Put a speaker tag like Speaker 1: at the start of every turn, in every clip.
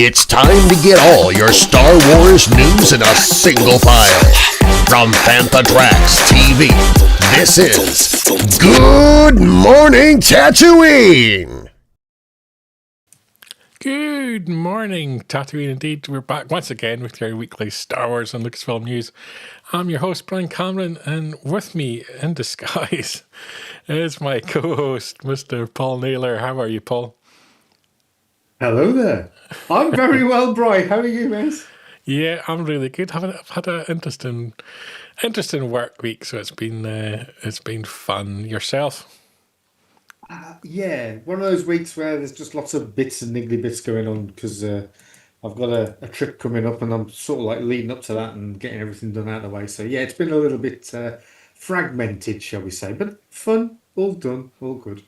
Speaker 1: It's time to get all your Star Wars news in a single file. From Fantha Tracks TV, this is Good Morning Tatooine!
Speaker 2: Good morning, Tatooine indeed. We're back once again with your weekly Star Wars and Lucasfilm news. I'm your host, Brian Cameron, and with me in disguise is my co-host, Mr. Paul Naylor. How are you, Paul?
Speaker 3: Hello there. I'm very well, Brian. How are you, mate?
Speaker 2: Yeah, I'm really good. I've had an interesting work week, so it's been fun. Yourself?
Speaker 3: Yeah, one of those weeks where there's just lots of bits and niggly bits going on because I've got a trip coming up and I'm sort of like leading up to that and getting everything done out of the way. So yeah, it's been a little bit fragmented, shall we say, but fun, all done, all good.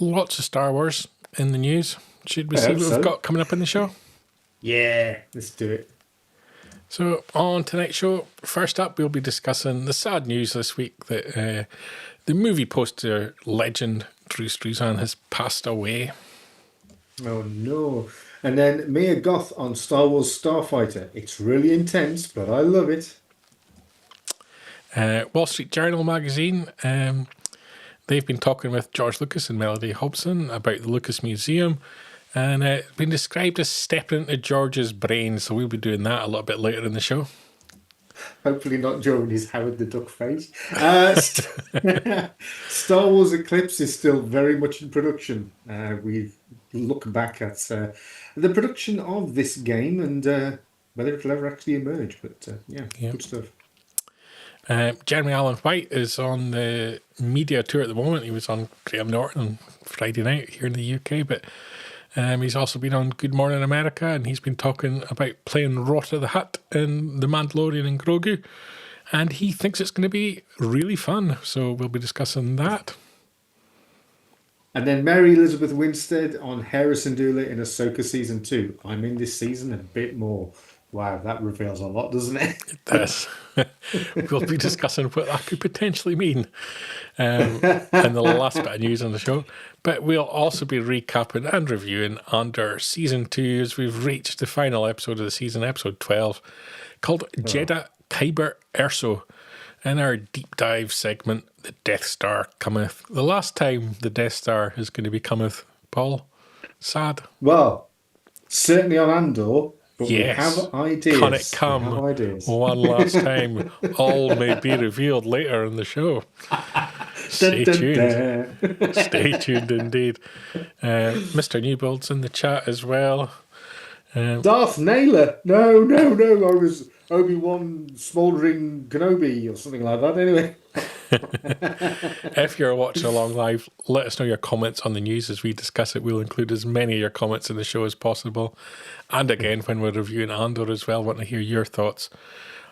Speaker 2: Lots of Star Wars in the news. Should we
Speaker 3: I
Speaker 2: see
Speaker 3: hope
Speaker 2: what
Speaker 3: so.
Speaker 2: we've got coming up in the show?
Speaker 3: Yeah, let's do it.
Speaker 2: So on tonight's show, first up, we'll be discussing the sad news this week that the movie poster legend Drew Struzan has passed away.
Speaker 3: Oh no. And then Mia Goth on Star Wars Starfighter. It's really intense, but I love it.
Speaker 2: Wall Street Journal magazine, they've been talking with George Lucas and Mellody Hobson about the Lucas Museum, and it's been described as stepping into George's brain, so we'll be doing that a little bit later in the show.
Speaker 3: Hopefully not during his Howard the Duck phase. Star Wars Eclipse is still very much in production. We look back at the production of this game and whether it'll ever actually emerge. But yeah, good stuff.
Speaker 2: Jeremy Allen White is on the media tour at the moment. He was on Graham Norton on Friday night here in the UK, but he's also been on Good Morning America, and he's been talking about playing Rota the Hutt in The Mandaloran and Grogu, and he thinks it's going to be really fun, so we'll be discussing that.
Speaker 3: And then Mary Elizabeth Winstead on Harrison Dula in Ahsoka Season 2. I'm in this season a bit more. Wow, that reveals a lot, doesn't it?
Speaker 2: It does. We'll be discussing what that could potentially mean in the last bit of news on the show. But we'll also be recapping and reviewing Andor Season 2 as we've reached the final episode of the season, episode 12, called Jedha, Kyber, Erso. In our deep dive segment, the Death Star cometh. The last time the Death Star is going to be cometh, Paul. Sad.
Speaker 3: Well, certainly on Andor. But
Speaker 2: yes.
Speaker 3: We have ideas.
Speaker 2: Can it come one last time? All may be revealed later in the show. Stay tuned. Stay tuned indeed. Mr. Newbuild's in the chat as well.
Speaker 3: Darth Naylor. No. I was Obi-Wan Smouldering Kenobi or something like that. Anyway.
Speaker 2: If you're watching along live, let us know your comments on the news as we discuss it. We'll include as many of your comments in the show as possible. And again, when we're reviewing Andor as well, I want to hear your thoughts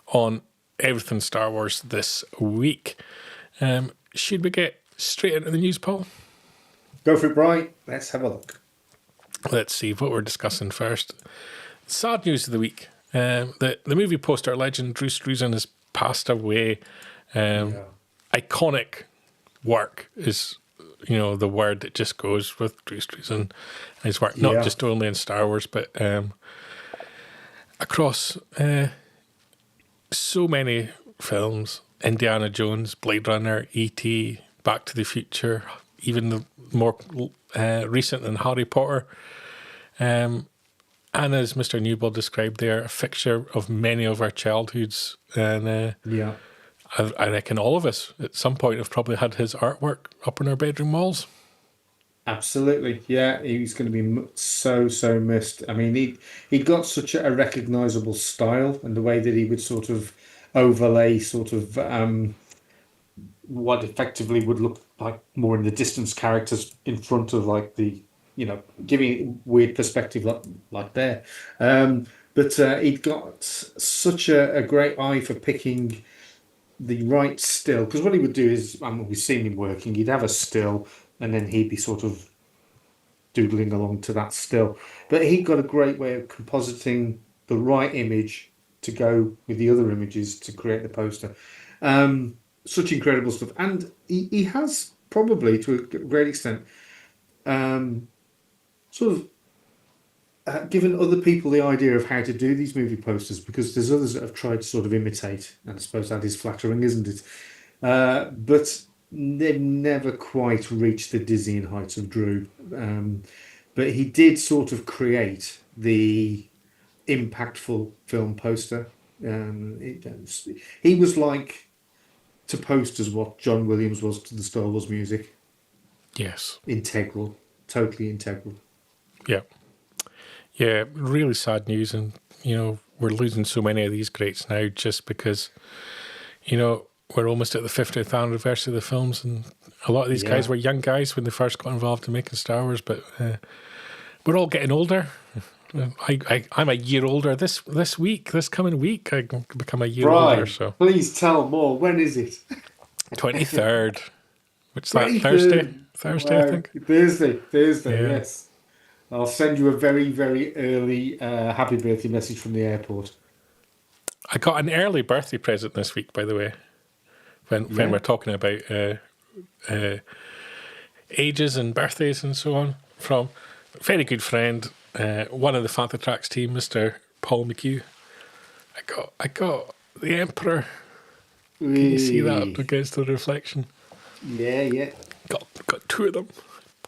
Speaker 2: on everything Star Wars this week. Should we get straight into the news, Paul?
Speaker 3: Go for it, Brian. Let's have a look.
Speaker 2: Let's see what we're discussing first. Sad news of the week. The movie poster legend Drew Struzan has passed away. Iconic work is, the word that just goes with Drew Struzan and his work, not just only in Star Wars, but across so many films. Indiana Jones, Blade Runner, E.T., Back to the Future, even the more recent than Harry Potter. And as Mr. Newbold described there, a fixture of many of our childhoods. And I reckon all of us at some point have probably had his artwork up in our bedroom walls.
Speaker 3: Absolutely, yeah. He's going to be so missed. I mean, he got such a recognisable style, and the way that he would sort of overlay sort of what effectively would look like more in the distance characters in front of like the, giving weird perspective like there. But he'd got such a great eye for picking the right still, because what he would do is, we've seen him working, he'd have a still and then he'd be sort of doodling along to that still. But he got a great way of compositing the right image to go with the other images to create the poster. Such incredible stuff. And he has probably, to a great extent, sort of given other people the idea of how to do these movie posters, because there's others that have tried to sort of imitate, and I suppose that is flattering, isn't it? But they've never quite reached the dizzying heights of Drew. But he did sort of create the impactful film poster. He was like to posters what John Williams was to the Star Wars music.
Speaker 2: Yes.
Speaker 3: Integral, totally integral.
Speaker 2: Yeah. Yeah, really sad news. And, we're losing so many of these greats now just because, we're almost at the 50th anniversary of the films. And a lot of these guys were young guys when they first got involved in making Star Wars. But we're all getting older. I'm a year older this coming week. I become a year older. So
Speaker 3: please tell more. When is it?
Speaker 2: 23rd. Which is that?
Speaker 3: 23rd.
Speaker 2: Thursday, I think.
Speaker 3: Thursday.
Speaker 2: Yeah.
Speaker 3: Yes. I'll send you a very, very early happy birthday message from the airport.
Speaker 2: I got an early birthday present this week, by the way. When we're talking about ages and birthdays and so on, from a very good friend, one of the Fanta Tracks team, Mr. Paul McHugh. I got the Emperor. Can you see that against the reflection?
Speaker 3: Yeah.
Speaker 2: Got two of them,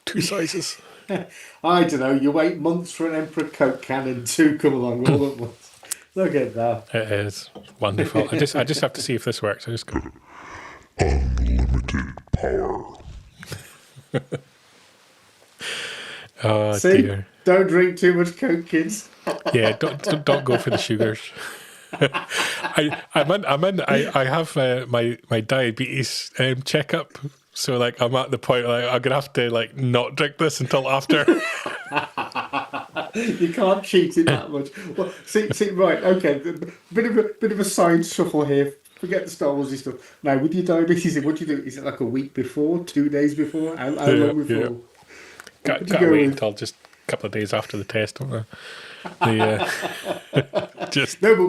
Speaker 2: two sizes.
Speaker 3: I don't know. You wait months for an Emperor Coke can and two come along all at once. Look at that.
Speaker 2: It is wonderful. I just have to see if this works. I just go.
Speaker 1: Unlimited power.
Speaker 2: Oh
Speaker 3: See?
Speaker 2: dear.
Speaker 3: Don't drink too much Coke, kids.
Speaker 2: Yeah, don't go for the sugars. I have my diabetes checkup, so like I'm at the point like I'm gonna have to like not drink this until after.
Speaker 3: You can't cheat it that much. Well, see, right, okay. Bit of a side shuffle here. Forget the Star Warsy stuff. Now, with your diabetes, what do you do? Is it like a week before, 2 days before? How long before?
Speaker 2: Yeah. Gotta wait until just a couple of days after the test, don't I? Just
Speaker 3: no, but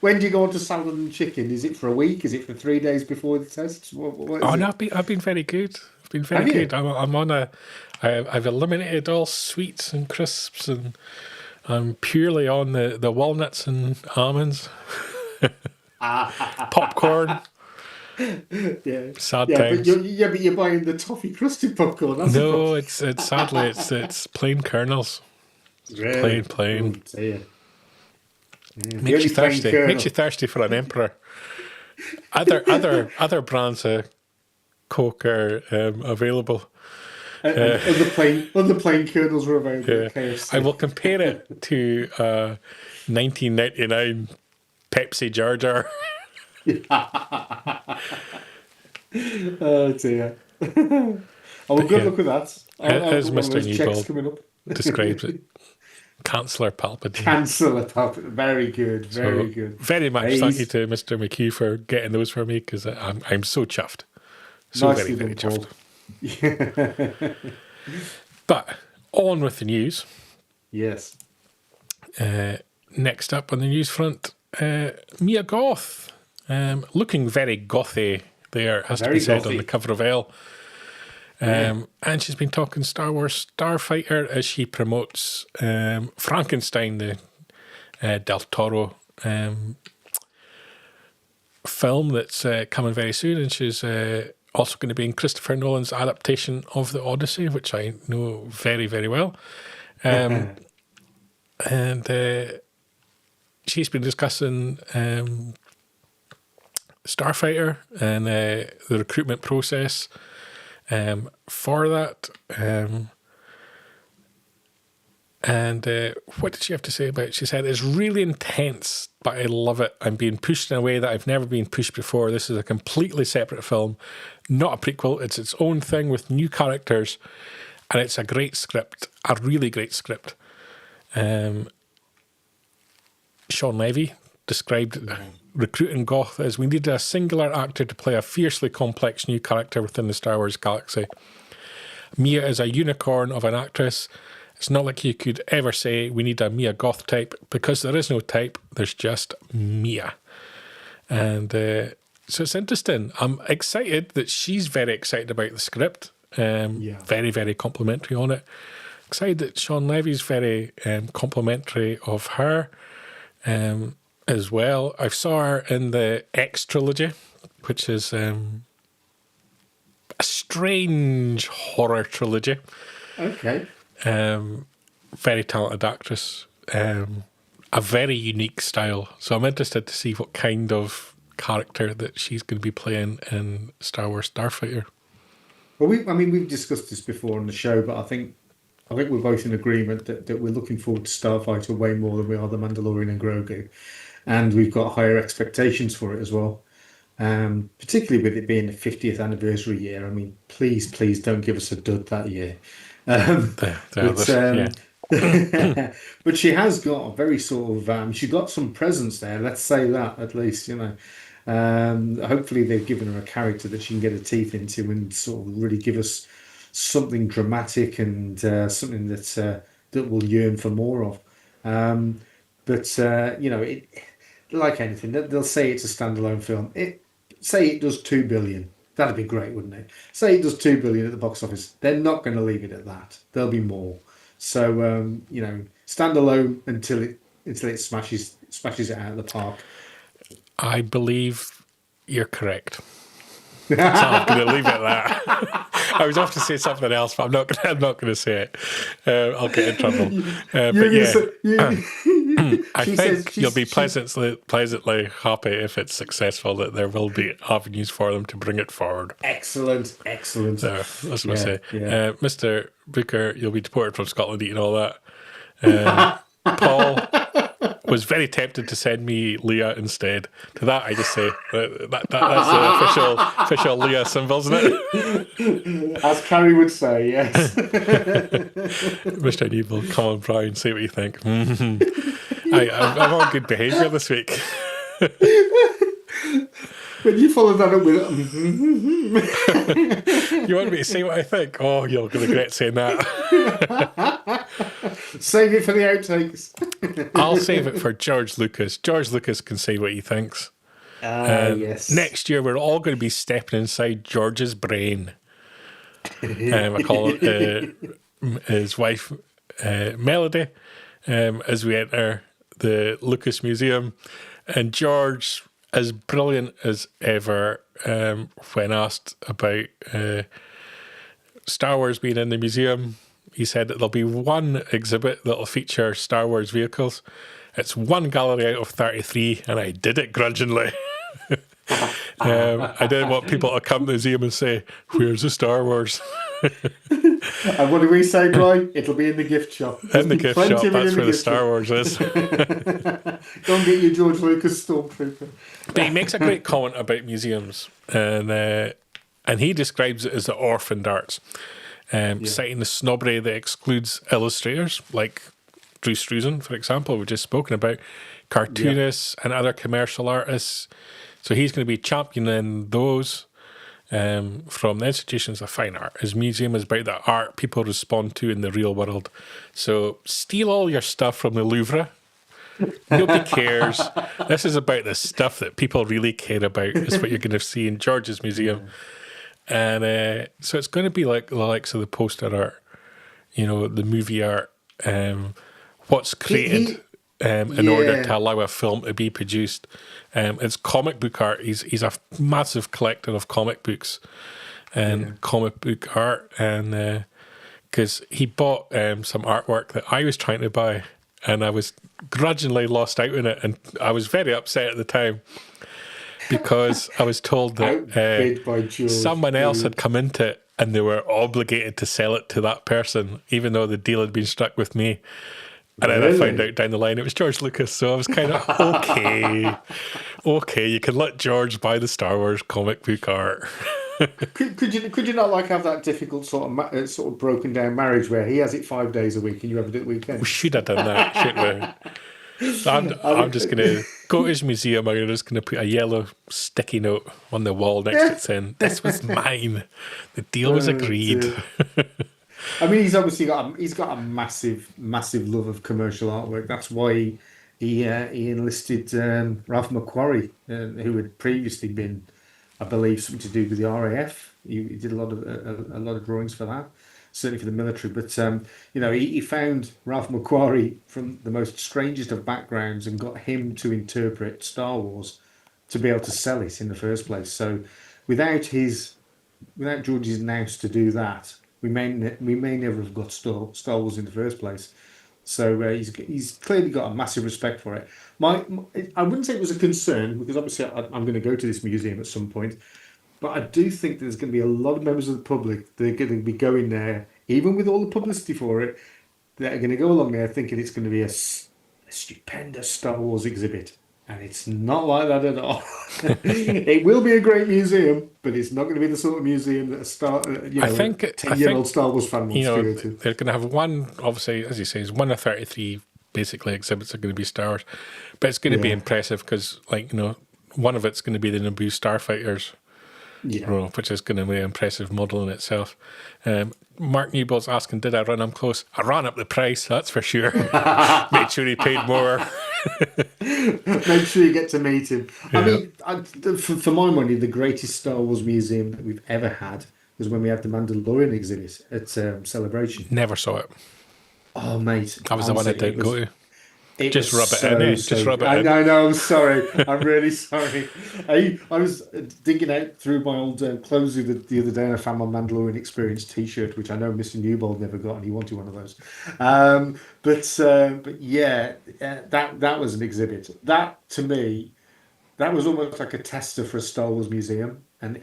Speaker 3: when do you go on to salad and chicken? Is it for a week? Is it for 3 days before the test? What is it?
Speaker 2: no, I've been very good. I've been very good. I'm on I've eliminated all sweets and crisps, and I'm purely on the walnuts and almonds. Popcorn.
Speaker 3: Yeah.
Speaker 2: Sad
Speaker 3: but
Speaker 2: times.
Speaker 3: you're buying the toffee crusted popcorn. That's
Speaker 2: No, it's sadly it's plain kernels.
Speaker 3: really?
Speaker 2: Plain.
Speaker 3: Oh, dear. Yeah.
Speaker 2: Makes you
Speaker 3: The only plain
Speaker 2: thirsty.
Speaker 3: kernel.
Speaker 2: Makes you thirsty for an Emperor. Other brands of Coke are available.
Speaker 3: And other plain kernels were available
Speaker 2: Yeah.
Speaker 3: at KFC.
Speaker 2: I will compare it to 1999 Pepsi Jar Jar.
Speaker 3: Oh dear. Oh, well, good luck with that.
Speaker 2: As
Speaker 3: One of
Speaker 2: Mr.
Speaker 3: those checks
Speaker 2: Newbold
Speaker 3: coming up.
Speaker 2: describes it. Chancellor Palpatine.
Speaker 3: Cancel it up. Very good. Very good.
Speaker 2: Very much
Speaker 3: Hey,
Speaker 2: thank you to Mr. McHugh for getting those for me, because I'm so chuffed. So
Speaker 3: nicely
Speaker 2: very
Speaker 3: done,
Speaker 2: chuffed.
Speaker 3: Paul.
Speaker 2: But on with the news.
Speaker 3: Yes.
Speaker 2: Next up on the news front, Mia Goth. Looking very gothy there, has to be said, on the cover of Elle. And she's been talking Star Wars Starfighter as she promotes Frankenstein, the Del Toro film that's coming very soon. And she's also going to be in Christopher Nolan's adaptation of The Odyssey, which I know very, very well. And she's been discussing Starfighter and the recruitment process for that. What did she have to say about it? She said, "It's really intense, but I love it. I'm being pushed in a way that I've never been pushed before. This is a completely separate film, not a prequel. It's its own thing with new characters, and it's a great script, a really great script." Sean Levy described recruiting Goth as, "We needed a singular actor to play a fiercely complex new character within the Star Wars galaxy. Mia is a unicorn of an actress. It's not like you could ever say we need a Mia Goth type, because there is no type, there's just Mia." And so it's interesting. I'm excited that she's very excited about the script. Very, very complimentary on it. excited that Sean Levy's very complimentary of her as well. I saw her in the X trilogy, which is a strange horror trilogy.
Speaker 3: Okay.
Speaker 2: Very talented actress. A very unique style. So I'm interested to see what kind of character that she's going to be playing in Star Wars Starfighter.
Speaker 3: Well, we've discussed this before on the show, but I think we're both in agreement that we're looking forward to Starfighter way more than we are the Mandalorian and Grogu, and we've got higher expectations for it as well. Particularly with it being the 50th anniversary year. I mean, please don't give us a dud that year. But she has got a very sort of she got some presence there. Let's say that at least, hopefully they've given her a character that she can get her teeth into and sort of really give us something dramatic and something that we'll yearn for more of. It, like anything, they'll say it's a standalone film. Say it does 2 billion. That'd be great, wouldn't it? Say it does 2 billion at the box office. They're not going to leave it at that. There'll be more. So standalone until it smashes it out of the park.
Speaker 2: I believe you're correct. So I'm going to leave it at that. I was off to say something else, but I'm not going to say it. I'll get in trouble. I think you'll be pleasantly happy if it's successful, that there will be avenues for them to bring it forward.
Speaker 3: Excellent.
Speaker 2: So that's what I say.
Speaker 3: Yeah.
Speaker 2: Mr. Booker, you'll be deported from Scotland eating all that. Paul was very tempted to send me Leah instead. To that, I just say that's the official Leah symbol, isn't it?
Speaker 3: As Carrie would say, yes.
Speaker 2: Mr. Evil, Colin Brown, say what you think. I'm on good behaviour this week.
Speaker 3: When you follow that up with
Speaker 2: You want me to say what I think? Oh, you'll regret saying that.
Speaker 3: Save it for the outtakes.
Speaker 2: I'll save it for George Lucas. George Lucas can say what he thinks.
Speaker 3: Yes.
Speaker 2: Next year, we're all going to be stepping inside George's brain. I call it his wife, Mellody, as we enter the Lucas Museum. And George, as brilliant as ever, when asked about Star Wars being in the museum, he said that there'll be one exhibit that'll feature Star Wars vehicles. It's one gallery out of 33, and I did it grudgingly. I didn't want people to come to the museum and say, "Where's the Star Wars?"
Speaker 3: And what do we say, Brian? It'll be in the gift shop.
Speaker 2: In the gift shop, that's where the Star Wars is.
Speaker 3: Don't get your George Lucas Stormtrooper.
Speaker 2: But he makes a great comment about museums, and he describes it as the orphaned arts, citing the snobbery that excludes illustrators like Drew Struzan, for example, we've just spoken about, cartoonists and other commercial artists. So he's going to be championing those from the institutions of fine art. His museum is about the art people respond to in the real world. So steal all your stuff from the Louvre. Nobody cares. This is about the stuff that people really care about. Is what you're going to see in George's museum. And so it's going to be like the likes of the poster art, the movie art, what's created in order to allow a film to be produced. It's comic book art. He's a massive collector of comic books and comic book art. And because he bought some artwork that I was trying to buy, and I was grudgingly lost out on it. And I was very upset at the time, because I was told that someone else had come into it and they were obligated to sell it to that person, even though the deal had been struck with me. And then I found out down the line it was George Lucas, so I was kind of, okay, you can let George buy the Star Wars comic book art.
Speaker 3: Could you not have that difficult sort of broken down marriage where he has it 5 days a week and you have it at the weekend?
Speaker 2: We should have done that, shouldn't we? So I'm just going to go to his museum. I'm just going to put a yellow sticky note on the wall next to it saying, "This was mine. The deal was agreed."
Speaker 3: I mean, he's obviously got a massive love of commercial artwork. That's why he enlisted Ralph McQuarrie, who had previously been, I believe, something to do with the RAF. He did a lot of drawings for that. certainly for the military. But he found Ralph McQuarrie from the most strangest of backgrounds and got him to interpret Star Wars to be able to sell it in the first place. So without George's nous to do that, we may never have got Star Wars in the first place. So he's clearly got a massive respect for it. I wouldn't say it was a concern, because obviously I'm going to go to this museum at some point, but I do think there's going to be a lot of members of the public that are going to be going there, even with all the publicity for it, that are going to go along there thinking it's going to be a stupendous Star Wars exhibit. And it's not like that at all. It will be a great museum, but it's not going to be the sort of museum that a 10-year-old Star Wars fan wants to go to.
Speaker 2: They're going to have one, obviously, as you say, one of 33 basically exhibits are going to be Star Wars. But it's going to be impressive because, one of it's going to be the Naboo Starfighters, which is going to be an impressive model in itself. Mark Newball's asking, did I run him close? I ran up the price, that's for sure. Made sure he paid more.
Speaker 3: Make sure you get to meet him. I mean, for my money, the greatest Star Wars museum that we've ever had was when we had the Mandalorian exhibit at Celebration.
Speaker 2: Never saw it.
Speaker 3: Oh, mate.
Speaker 2: That was the one I didn't go to.
Speaker 3: Just
Speaker 2: rub it in, eh? Just rub it in.
Speaker 3: I know, I'm sorry. I'm really sorry. I was digging out through my old clothes the other day and I found my Mandalorian Experience t-shirt, which I know Mr. Newbold never got and he wanted one of those. But yeah, that was an exhibit. That, to me, that was almost like a tester for a Star Wars museum. And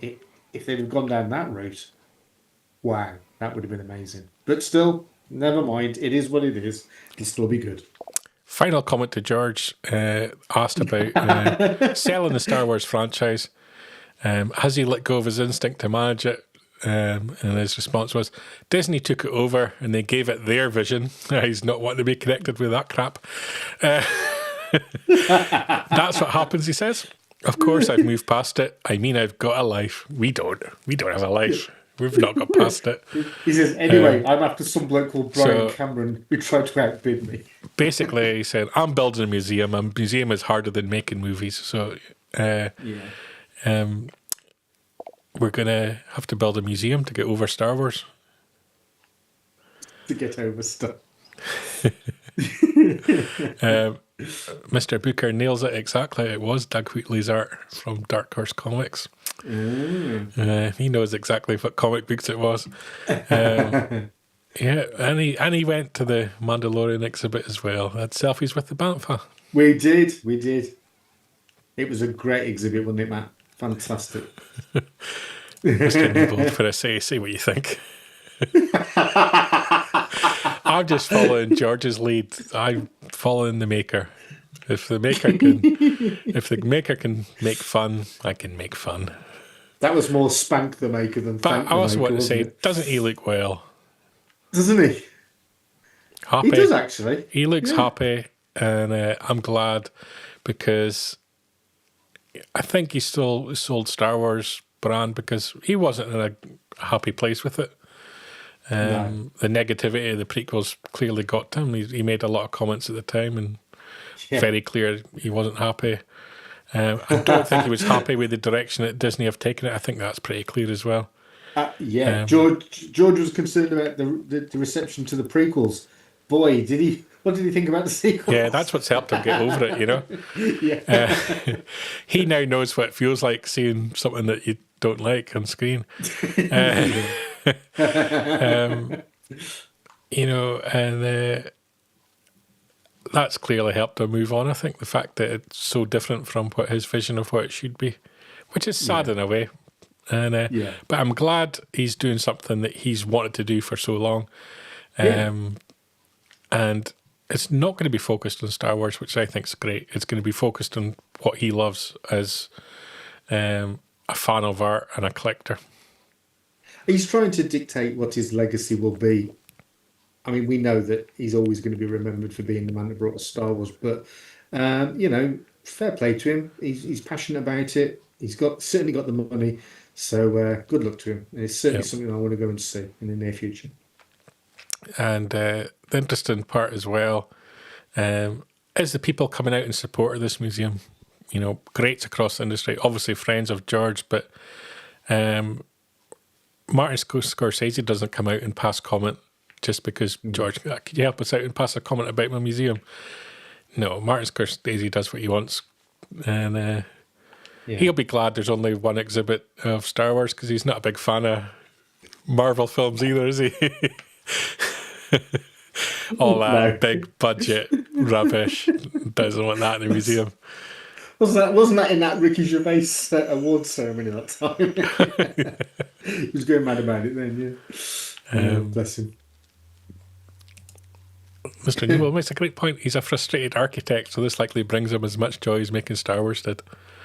Speaker 3: if they'd have gone down that route, wow, that would have been amazing. But still, never mind. It is what it is. It'll still be good.
Speaker 2: Final comment to George, asked about selling the Star Wars franchise. Has he let go of his instinct to manage it? And his response was, Disney took it over and they gave it their vision. He's not wanting to be connected with that crap. That's what happens, he says. Of course, I've moved past it. I mean, I've got a life. We don't have a life. We've not got past it.
Speaker 3: He says, anyway, I'm after some bloke called Brian Cameron who tried to outbid me.
Speaker 2: Basically, he said, I'm building a museum. A museum is harder than making movies. So we're going to have to build a museum to get over Star Wars.
Speaker 3: To get over stuff.
Speaker 2: Mr. Booker nails it exactly. It was Doug Wheatley's art from Dark Horse Comics. He knows exactly what comic books it was. And he went to the Mandalorian exhibit as well. Had selfies with the Bantha.
Speaker 3: We did. It was a great exhibit, wasn't it, Matt? Fantastic.
Speaker 2: Mr. Newbold, for a say what you think. I'm just following George's lead. I'm following the maker. If the maker can make fun, I can make fun.
Speaker 3: That was more spank the maker than thank the maker. But I
Speaker 2: also want to say, doesn't he look well?
Speaker 3: Doesn't he?
Speaker 2: Happy.
Speaker 3: He does, actually.
Speaker 2: He looks happy, and I'm glad because I think he still sold Star Wars brand because he wasn't in a happy place with it. No. The negativity of the prequels clearly got to him. He made a lot of comments at the time and very clear he wasn't happy. I don't think he was happy with the direction that Disney have taken it. I think that's pretty clear as well.
Speaker 3: George was concerned about the reception to the prequels. Boy, what did he think about the sequels?
Speaker 2: Yeah, that's what's helped him get over it, you know. He now knows what it feels like seeing something that you don't like on screen. That's clearly helped him move on. I think the fact that it's so different from what his vision of what it should be, which is sad in a way. But I'm glad he's doing something that he's wanted to do for so long. And it's not going to be focused on Star Wars, which I think is great. It's going to be focused on what he loves as a fan of art and a collector.
Speaker 3: He's trying to dictate what his legacy will be. I mean, we know that he's always going to be remembered for being the man that brought us Star Wars, but, fair play to him. He's passionate about it. He's certainly got the money. So good luck to him. It's certainly something I want to go and see in the near future. And
Speaker 2: the interesting part as well is the people coming out in support of this museum. You know, greats across the industry, obviously friends of George, but Martin Scorsese doesn't come out and pass comment just because, George, could you help us out and pass a comment about my museum? No, Martin Scorsese does what he wants. And he'll be glad there's only one exhibit of Star Wars because he's not a big fan of Marvel films either, is he? All that big budget rubbish. Doesn't want that in the museum.
Speaker 3: Wasn't that in that Ricky Gervais awards ceremony that time? He was going mad about it then, yeah. Bless him.
Speaker 2: Mr. Newell makes a great point. He's a frustrated architect, so this likely brings him as much joy as making Star Wars did.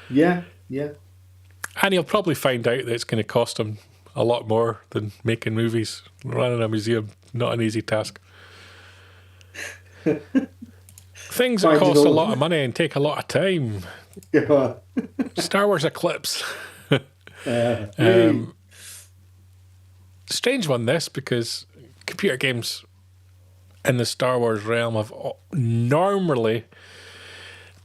Speaker 3: Yeah.
Speaker 2: And he'll probably find out that it's going to cost him a lot more than making movies. Running a museum, not an easy task. Things that cost a lot of money and take a lot of time.
Speaker 3: Yeah.
Speaker 2: Star Wars Eclipse. Strange one, this, because computer games in the Star Wars realm have normally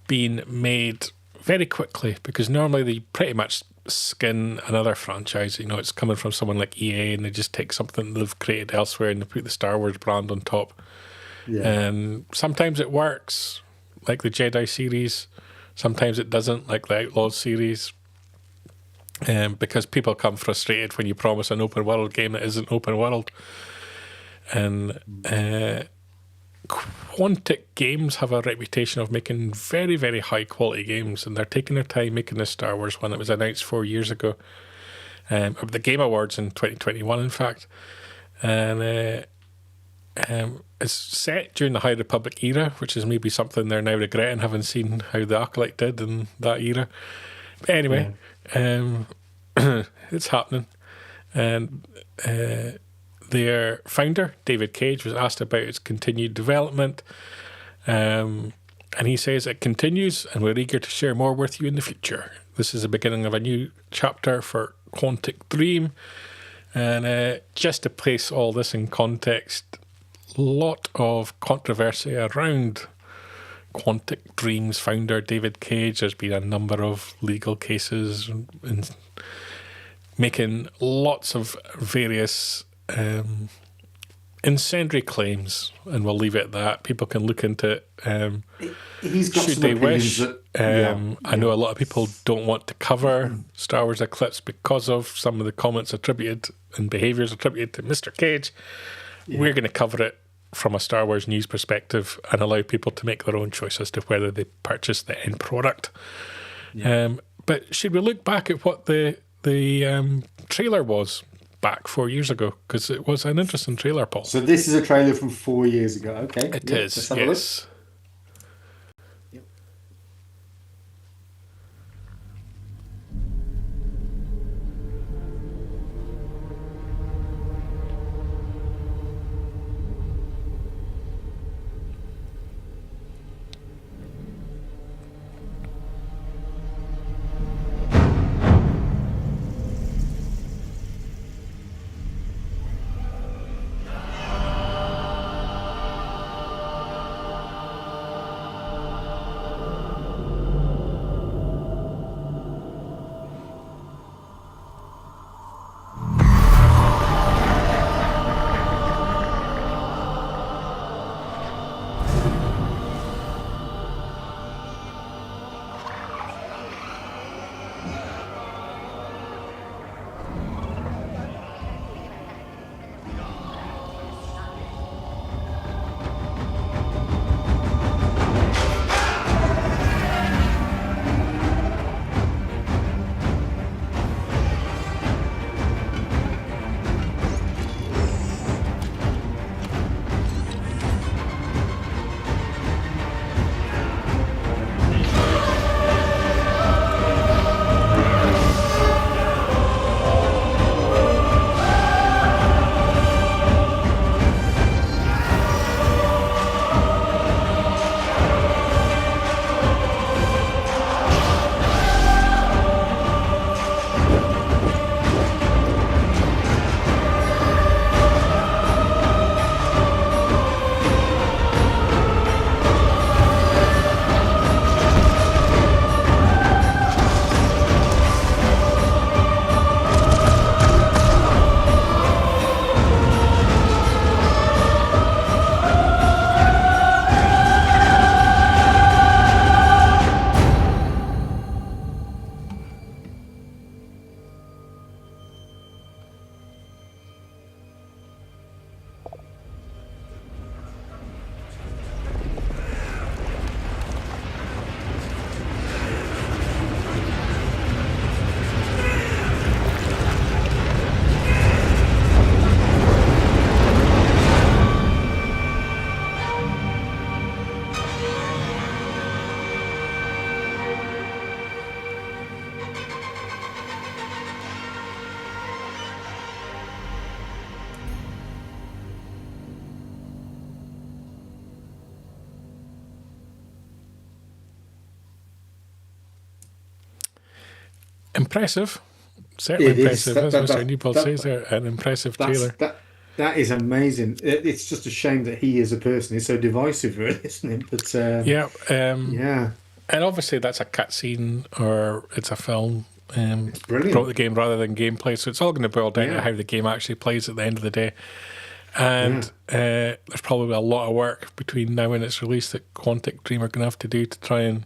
Speaker 2: been made very quickly, because normally they pretty much skin another franchise. You know, it's coming from someone like EA and they just take something they've created elsewhere and they put the Star Wars brand on top. Yeah. And sometimes it works, like the Jedi series. Sometimes it doesn't, like the Outlaws series. Because people come frustrated when you promise an open world game that isn't open world. And Quantic Games have a reputation of making very, very high quality games, and they're taking their time making this Star Wars one. It was announced 4 years ago, at the Game Awards in 2021, in fact. And it's set during the High Republic era, which is maybe something they're now regretting, having seen how the Acolyte did in that era. But anyway, it's happening. And their founder, David Cage, was asked about its continued development. And he says it continues, and we're eager to share more with you in the future. This is the beginning of a new chapter for Quantic Dream. And just to place all this in context, a lot of controversy around Quantic Dream's founder, David Cage. There's been a number of legal cases and making lots of various incendiary claims, and we'll leave it at that. People can look into it.
Speaker 3: He's got
Speaker 2: should
Speaker 3: some
Speaker 2: they wish.
Speaker 3: That,
Speaker 2: I know a lot of people don't want to cover Star Wars Eclipse because of some of the comments attributed and behaviours attributed to Mr. Cage. Yeah. We're going to cover it from a Star Wars news perspective and allow people to make their own choice as to whether they purchase the end product. Yeah. But should we look back at what the trailer was back 4 years ago? Because it was an interesting trailer, Paul.
Speaker 3: So this is a trailer from 4 years ago. Okay.
Speaker 2: It is, yes. Impressive. Certainly
Speaker 3: It is.
Speaker 2: impressive. As Mr. Newbold says there, an impressive trailer.
Speaker 3: That is amazing. It's just a shame that he as a person is so divisive, really, isn't it? But
Speaker 2: yeah.
Speaker 3: yeah.
Speaker 2: And obviously that's a cutscene or it's a film.
Speaker 3: It's brilliant.
Speaker 2: Brought the game rather than gameplay. So it's all going to boil down to how the game actually plays at the end of the day. And there's probably a lot of work between now and its release that Quantic Dream are going to have to do to try and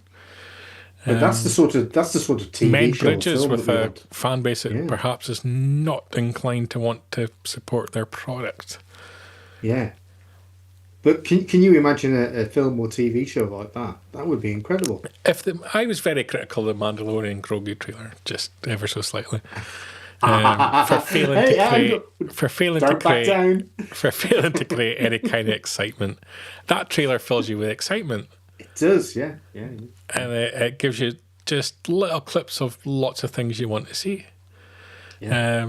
Speaker 3: but that's the sort of TV
Speaker 2: mend
Speaker 3: show
Speaker 2: bridges
Speaker 3: film
Speaker 2: with a fan base that perhaps is not inclined to want to support their product.
Speaker 3: Yeah. But can you imagine a film or TV show like that? That would be incredible.
Speaker 2: I was very critical of the Mandalorian Grogu trailer, just ever so slightly, for failing to create any kind of excitement. That trailer fills you with excitement.
Speaker 3: It does, yeah.
Speaker 2: And it gives you just little clips of lots of things you want to see. Yeah.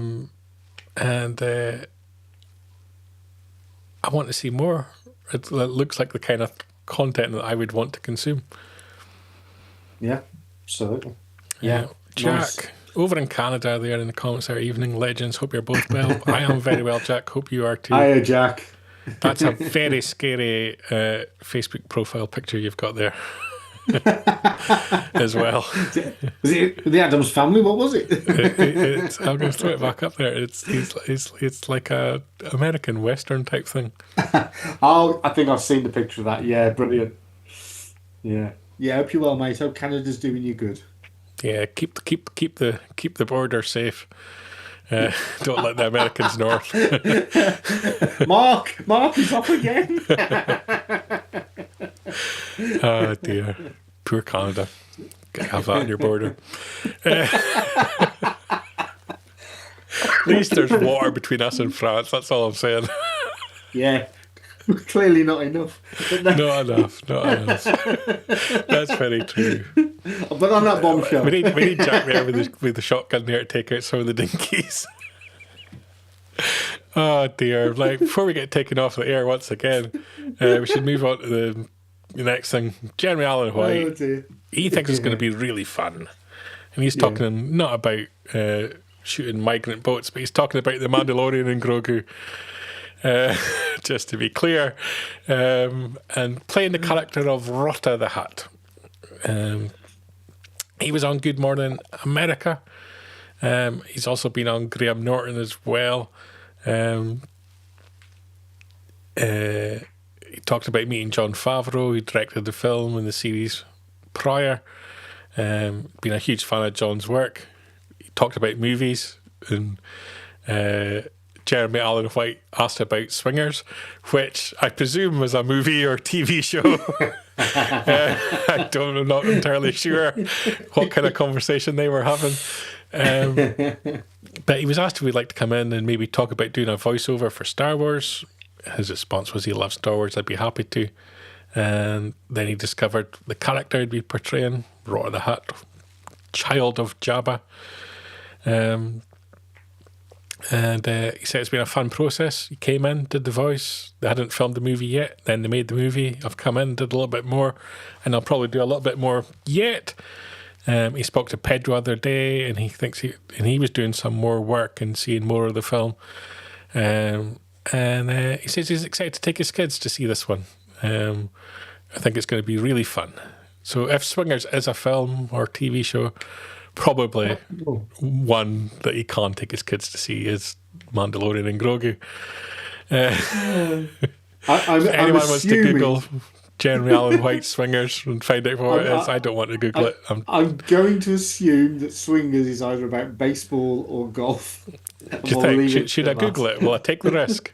Speaker 2: And I want to see more. It looks like the kind of content that I would want to consume. Yeah,
Speaker 3: absolutely.
Speaker 2: Yeah. Jack, over in Canada there in the comments there, evening legends, hope you're both well. I am very well, Jack. Hope you are too.
Speaker 3: Hiya, Jack.
Speaker 2: That's a very scary Facebook profile picture you've got there. As well.
Speaker 3: Was it the Addams Family? What was it?
Speaker 2: I'm going to throw it back up there. It's like a American Western type thing.
Speaker 3: Oh, I think I've seen the picture of that. Yeah, brilliant. Yeah. Hope you're well, mate. Hope Canada's doing you good.
Speaker 2: Yeah, keep the border safe. Don't let the Americans north.
Speaker 3: Mark is up again.
Speaker 2: Oh dear, poor Canada. Have that on your border. At least there's water between us and France. That's all I'm saying.
Speaker 3: Yeah, clearly not enough.
Speaker 2: Not enough. That's very true.
Speaker 3: But on that bombshell,
Speaker 2: we need Jack there with the shotgun there to take out some of the dinkies. Oh dear! Like before we get taken off the air once again, we should move on to the next thing. Jeremy Allen White.
Speaker 3: Oh, dear.
Speaker 2: He thinks it's going to be really fun, and he's talking not about shooting migrant boats, but he's talking about the Mandalorian and Grogu. Just to be clear, and playing the character of Rotta the Hutt. He was on Good Morning America. He's also been on Graham Norton as well. He talked about meeting Jon Favreau, who directed the film and the series prior. Been a huge fan of Jon's work. He talked about movies, and Jeremy Allen White asked about Swingers, which I presume was a movie or TV show. I'm not entirely sure what kind of conversation they were having. But he was asked if we'd like to come in and maybe talk about doing a voiceover for Star Wars. His response was he loves Star Wars, I'd be happy to. And then he discovered the character he'd be portraying, Rotta the Hutt, child of Jabba. And he said it's been a fun process. He came in, did the voice. They hadn't filmed the movie yet. Then they made the movie. I've come in, did a little bit more, and I'll probably do a little bit more yet. He spoke to Pedro the other day, and he thinks he was doing some more work and seeing more of the film. And he says he's excited to take his kids to see this one. I think it's going to be really fun. So if Swingers is a film or TV show, probably one that he can't take his kids to see is Mandalorian and Grogu. If anyone wants to Google Jeremy Allen White Swingers and find out what it is, I don't want to Google it.
Speaker 3: I'm going to assume that Swingers is either about baseball or golf.
Speaker 2: Do you think? Should I Google it? Will I take the risk?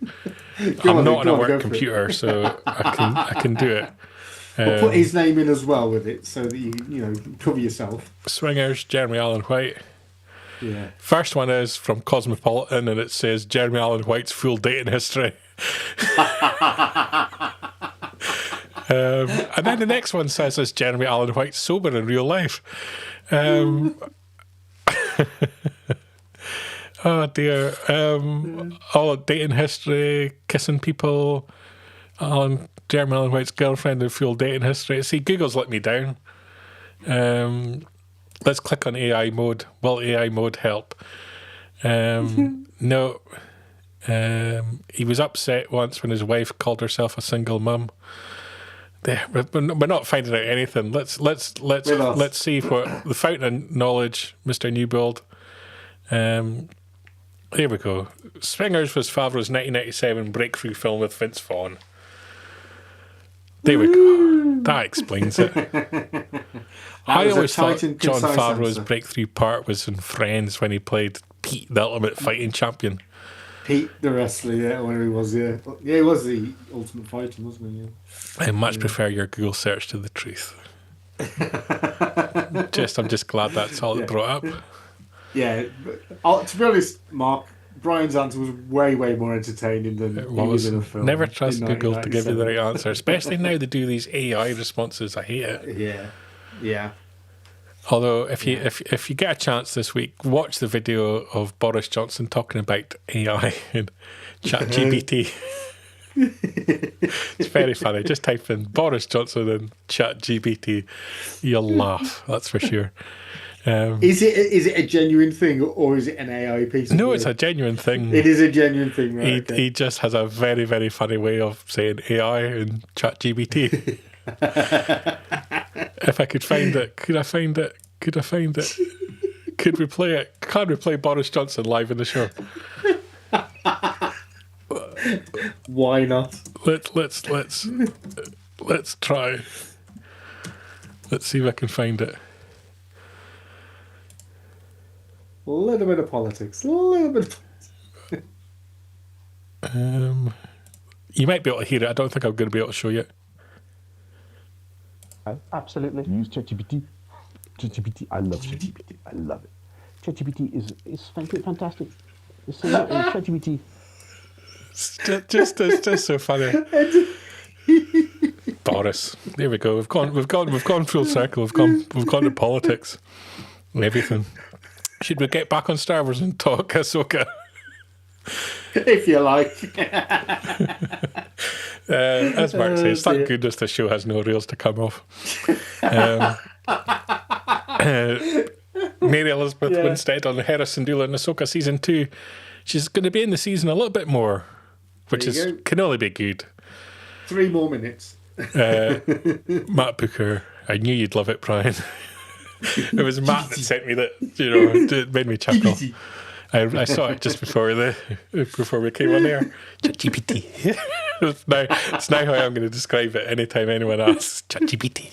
Speaker 2: I'm not on a work computer, so I can do it.
Speaker 3: We'll put his name in as well with it, so that you cover yourself.
Speaker 2: Swingers, Jeremy Allen White.
Speaker 3: Yeah.
Speaker 2: First one is from Cosmopolitan, and it says Jeremy Allen White's full dating history. And then the next one says is Jeremy Allen White sober in real life. Oh dear. All dating history, kissing people, on Jeremy Allen White's girlfriend and full dating history. See, Google's let me down. let's click on AI mode. Will AI mode help? No. He was upset once when his wife called herself a single mum. We're not finding out anything. Let's see what the fountain of knowledge, Mr. Newbold. Here we go. Swingers was Favreau's 1997 breakthrough film with Vince Vaughn. There we go. That explains it. I always thought Jon Favreau's breakthrough part was in Friends when he played Pete, the ultimate fighting champion.
Speaker 3: Pete, the wrestler, yeah, where he was, yeah. Yeah, he was the ultimate fighter, wasn't he? Yeah.
Speaker 2: I much prefer your Google search to the truth. I'm just glad that's all it brought up.
Speaker 3: Yeah, to be honest, Mark, Brian's answer was way more entertaining than it was in a film.
Speaker 2: Never trust Google to give you the right answer, especially now they do these AI responses. I hate it.
Speaker 3: Yeah.
Speaker 2: Although, if you get a chance this week, watch the video of Boris Johnson talking about AI and ChatGPT. It's very funny. Just type in Boris Johnson and ChatGPT. You'll laugh, that's for sure.
Speaker 3: Is it a genuine thing or is it an AI piece of work?
Speaker 2: It's a genuine thing.
Speaker 3: It is a genuine thing, right?
Speaker 2: He just has a very, very funny way of saying AI and ChatGPT. If I could find it, could I find it? Could we play it? Can we play Boris Johnson live in the show?
Speaker 3: Why not?
Speaker 2: Let's try. Let's see if I can find it.
Speaker 3: A little bit of politics.
Speaker 2: You might be able to hear it. I don't think I'm going to be able to show you it.
Speaker 4: Absolutely. Use ChatGPT. ChatGPT. I love ChatGPT. I love it. ChatGPT is fantastic. ChatGPT.
Speaker 2: It's just so funny. Boris. There we go. We've gone full circle. We've gone to politics and everything. Should we get back on Star Wars and talk Ahsoka?
Speaker 3: If you like.
Speaker 2: As Mark says, thank goodness the show has no reels to come off. Mary Elizabeth Winstead on Hera Syndulla in Ahsoka season 2. She's going to be in the season a little bit more, which can only be good.
Speaker 3: 3 more minutes.
Speaker 2: Matt Booker, I knew you'd love it, Brian. It was Matt that sent me that. It made me chuckle. I saw it just before we came on air. ChatGPT. It's now how I'm going to describe it anytime anyone asks. ChatGPT.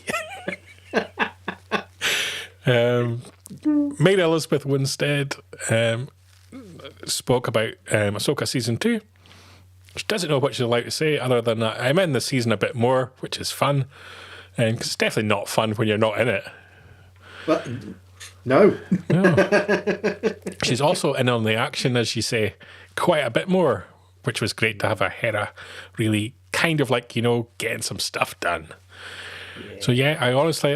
Speaker 2: Mary Elizabeth Winstead spoke about Ahsoka season 2. She doesn't know what she's allowed to say other than that I'm in the season a bit more, which is fun. Because it's definitely not fun when you're not in it.
Speaker 3: But no.
Speaker 2: She's also in on the action, as you say, quite a bit more, which was great to have a Hera really kind of like, getting some stuff done. Yeah. So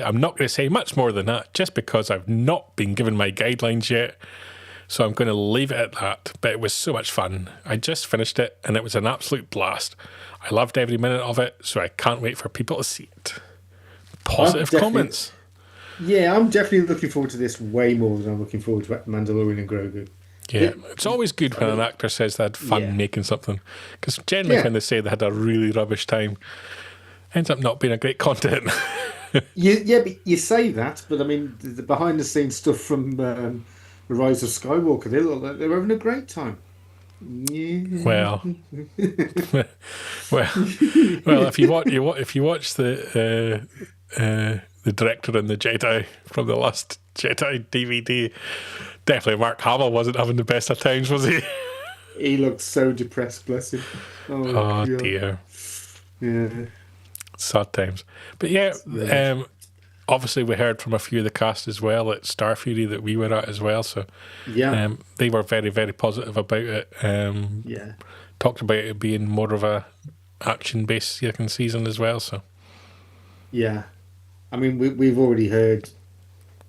Speaker 2: I'm not going to say much more than that, just because I've not been given my guidelines yet. So I'm going to leave it at that. But it was so much fun. I just finished it and it was an absolute blast. I loved every minute of it, so I can't wait for people to see it. Positive comments.
Speaker 3: Yeah, I'm definitely looking forward to this way more than I'm looking forward to Mandaloran and Grogu.
Speaker 2: Yeah, it's always good when an actor says they had fun making something. Because generally when they say they had a really rubbish time, ends up not being a great content.
Speaker 3: But you say that, but I mean, the behind-the-scenes stuff from The Rise of Skywalker, they look like they're having a great time. Yeah.
Speaker 2: Well, if you watch the director and the Jedi from the last Jedi DVD, definitely Mark Hamill wasn't having the best of times, was he?
Speaker 3: He looked so depressed, bless him.
Speaker 2: Oh dear.
Speaker 3: Yeah.
Speaker 2: Sad times. But obviously we heard from a few of the cast as well at Star Fury that we were at as well, so they were very, very positive about it. Talked about it being more of a action-based second season as well, so
Speaker 3: yeah. I mean, we've already heard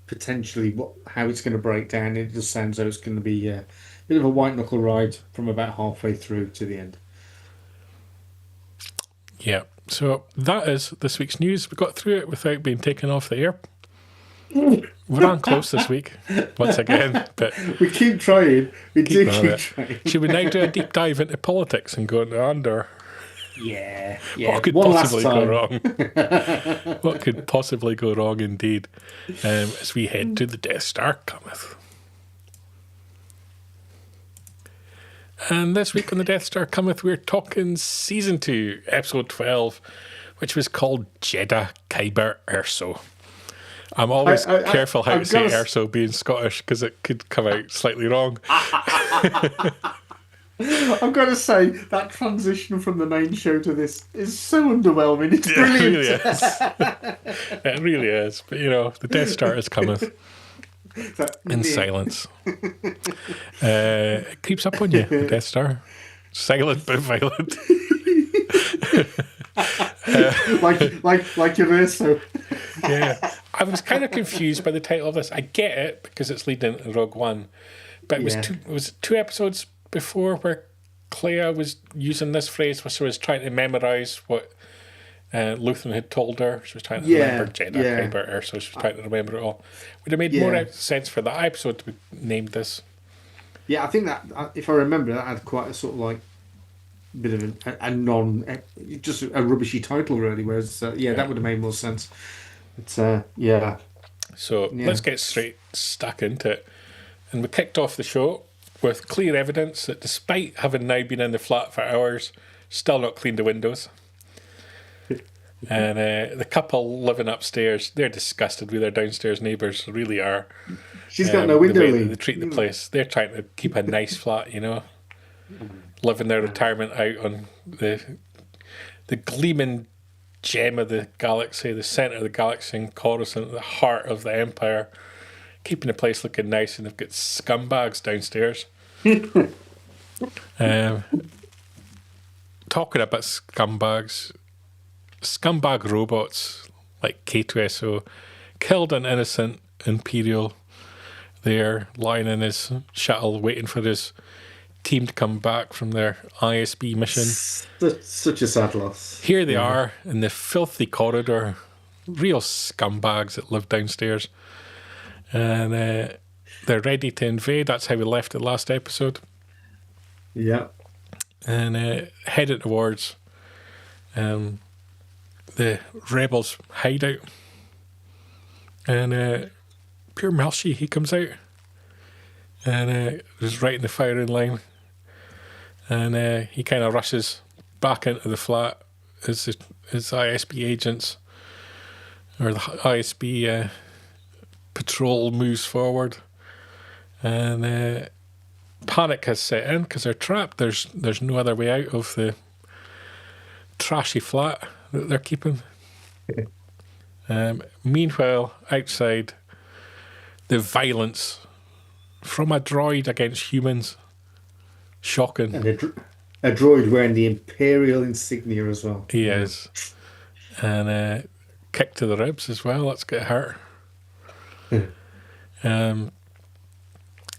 Speaker 3: potentially how it's going to break down. It just sounds like it's going to be a bit of a white-knuckle ride from about halfway through to the end.
Speaker 2: Yeah, so that is this week's news. We got through it without being taken off the air. We're on close this week, once again. But
Speaker 3: We keep trying. We do
Speaker 2: on
Speaker 3: keep
Speaker 2: it.
Speaker 3: trying.
Speaker 2: Should we now do a deep dive into politics and go into Andor?
Speaker 3: Yeah.
Speaker 2: What could
Speaker 3: One
Speaker 2: possibly
Speaker 3: last
Speaker 2: go
Speaker 3: time.
Speaker 2: wrong? What could possibly go wrong, indeed, as we head to the Death Star cometh. And this week on the Death Star cometh, we're talking Season 2, Episode 12, which was called Jedha, Kyber, Erso. I'm always careful how to say Erso being Scottish, because it could come out slightly wrong.
Speaker 3: I've got to say, that transition from the main show to this is so underwhelming. It's brilliant.
Speaker 2: It really is. It really is. But, the Death Star is cometh in silence. It creeps up on you, the Death Star. Silent but violent.
Speaker 3: like your Erso.
Speaker 2: Yeah. I was kind of confused by the title of this. I get it, because it's leading into Rogue One. But it was two episodes before where Clea was using this phrase where she was trying to memorise what Luthen had told her. She was trying to remember Jedha, Kyber, Erso. She was trying to remember it all. Would have made more sense for that episode to be named this.
Speaker 3: Yeah, I think that, if I remember, that had quite a sort of like bit of just a rubbishy title, really. Whereas, that would have made more sense. But,
Speaker 2: So let's get stuck into it. And we kicked off the show with clear evidence that despite having now been in the flat for hours, still not cleaned the windows. And the couple living upstairs, they're disgusted with their downstairs neighbours, they really are.
Speaker 3: She's got no window
Speaker 2: lead. They treat the place. They're trying to keep a nice flat, living their retirement out on the gleaming gem of the galaxy, the centre of the galaxy in Coruscant, the heart of the Empire, keeping the place looking nice, and they've got scumbags downstairs. Talking about scumbag robots like K2SO killed an innocent Imperial there, lying in his shuttle waiting for his team to come back from their ISB mission.
Speaker 3: Such a sad loss.
Speaker 2: Here they are in the filthy corridor, real scumbags that live downstairs, and they're ready to invade. That's how we left the last episode.
Speaker 3: Yeah.
Speaker 2: And headed towards the rebels' hideout. And pure Melshi, he comes out and is right in the firing line. And he kind of rushes back into the flat as ISB agents, or the ISB patrol moves forward. And panic has set in because they're trapped. There's no other way out of the trashy flat that they're keeping. Meanwhile, outside, the violence from a droid against humans. Shocking.
Speaker 3: And a droid wearing the Imperial insignia as well.
Speaker 2: He is. And kick to the ribs as well. Let's get hurt.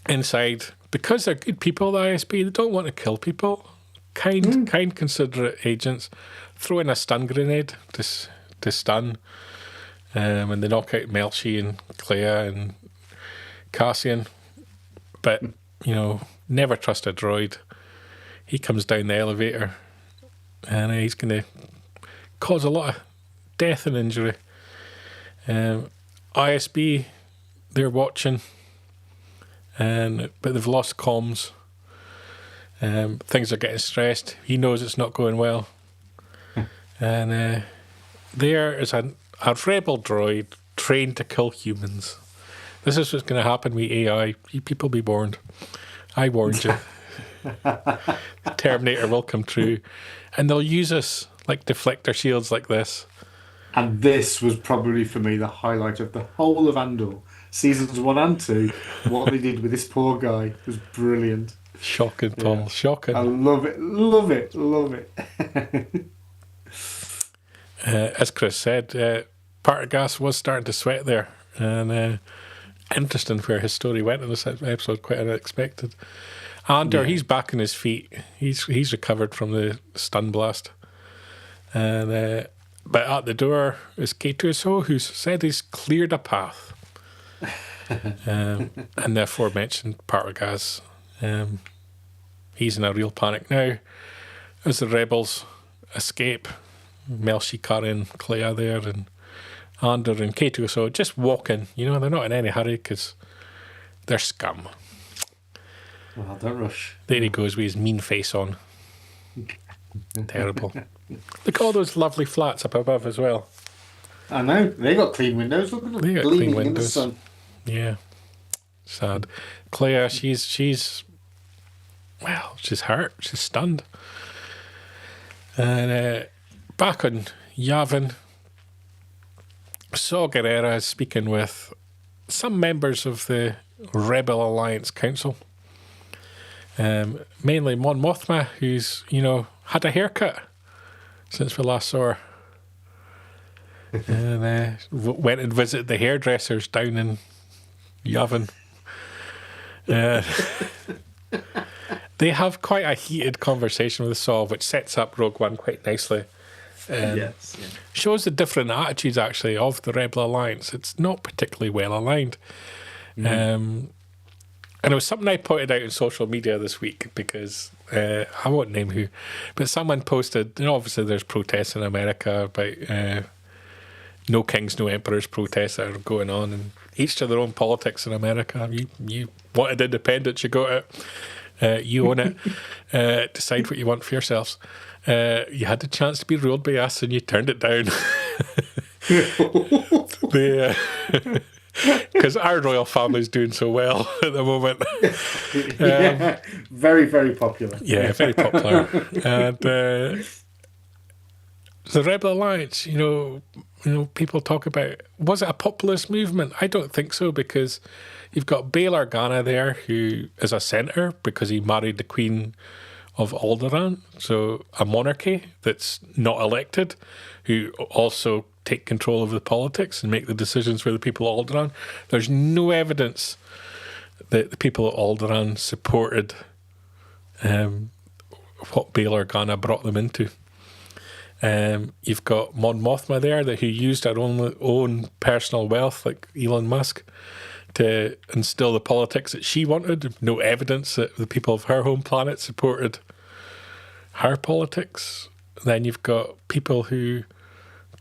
Speaker 2: Inside, because they're good people, the ISB, they don't want to kill people. Kind, considerate agents throw in a stun grenade to stun. And they knock out Melshi and Clea and Cassian. But, never trust a droid. He comes down the elevator and he's going to cause a lot of death and injury. ISB, they're watching, but they've lost comms. Things are getting stressed. He knows it's not going well. And there is a rebel droid trained to kill humans. This is what's going to happen with AI. You people be warned. I warned you. The Terminator will come true. And they'll use us like deflector shields like this.
Speaker 3: And this was probably, for me, the highlight of the whole of Andor. Seasons 1 and 2, what they did with this poor guy was brilliant.
Speaker 2: Shocking, Paul. Yeah. Shocking.
Speaker 3: I love it. Love it. Love it.
Speaker 2: As Chris said, Partagas was starting to sweat there. And interesting where his story went in this episode, quite unexpected. Andor, he's back on his feet. He's recovered from the stun blast. And but at the door is K2SO, who's said he's cleared a path. And the aforementioned Partagaz, he's in a real panic now as the rebels escape. Melshi, Karin, Clea there, and Andor and K2SO just walking. They're not in any hurry because they're scum.
Speaker 3: Well, don't rush.
Speaker 2: There he goes with his mean face on. Terrible. Look at all those lovely flats up above as well.
Speaker 3: I know. They got clean windows. Look at them.
Speaker 2: They got
Speaker 3: gleaming
Speaker 2: clean
Speaker 3: in the
Speaker 2: windows.
Speaker 3: sun.
Speaker 2: Yeah. Sad. Clea, she's hurt. She's stunned. And back on Yavin, Saw Gerrera is speaking with some members of the Rebel Alliance Council. Mainly Mon Mothma, who's, had a haircut since we last saw her. And went and visited the hairdressers down in Yavin. They have quite a heated conversation with Saw, which sets up Rogue One quite nicely.
Speaker 3: Yes. Yeah.
Speaker 2: Shows the different attitudes, actually, of the Rebel Alliance. It's not particularly well aligned. And it was something I pointed out on social media this week because I won't name who, but someone posted, obviously there's protests in America about no kings, no emperors protests that are going on, and each to their own politics in America. You wanted independence, you got it. You own it. Decide what you want for yourselves. You had the chance to be ruled by us and you turned it down. Because our royal family's doing so well at the moment.
Speaker 3: Very, very popular.
Speaker 2: Yeah, very popular. And the Rebel Alliance, people talk about, was it a populist movement? I don't think so, because you've got Bail Organa there, who is a senator because he married the Queen of Alderaan, so a monarchy that's not elected, who also take control of the politics and make the decisions for the people of Alderaan. There's no evidence that the people of Alderaan supported what Bail Organa brought them into. You've got Mon Mothma there, who used her own personal wealth, like Elon Musk, to instill the politics that she wanted. No evidence that the people of her home planet supported her politics. Then you've got people who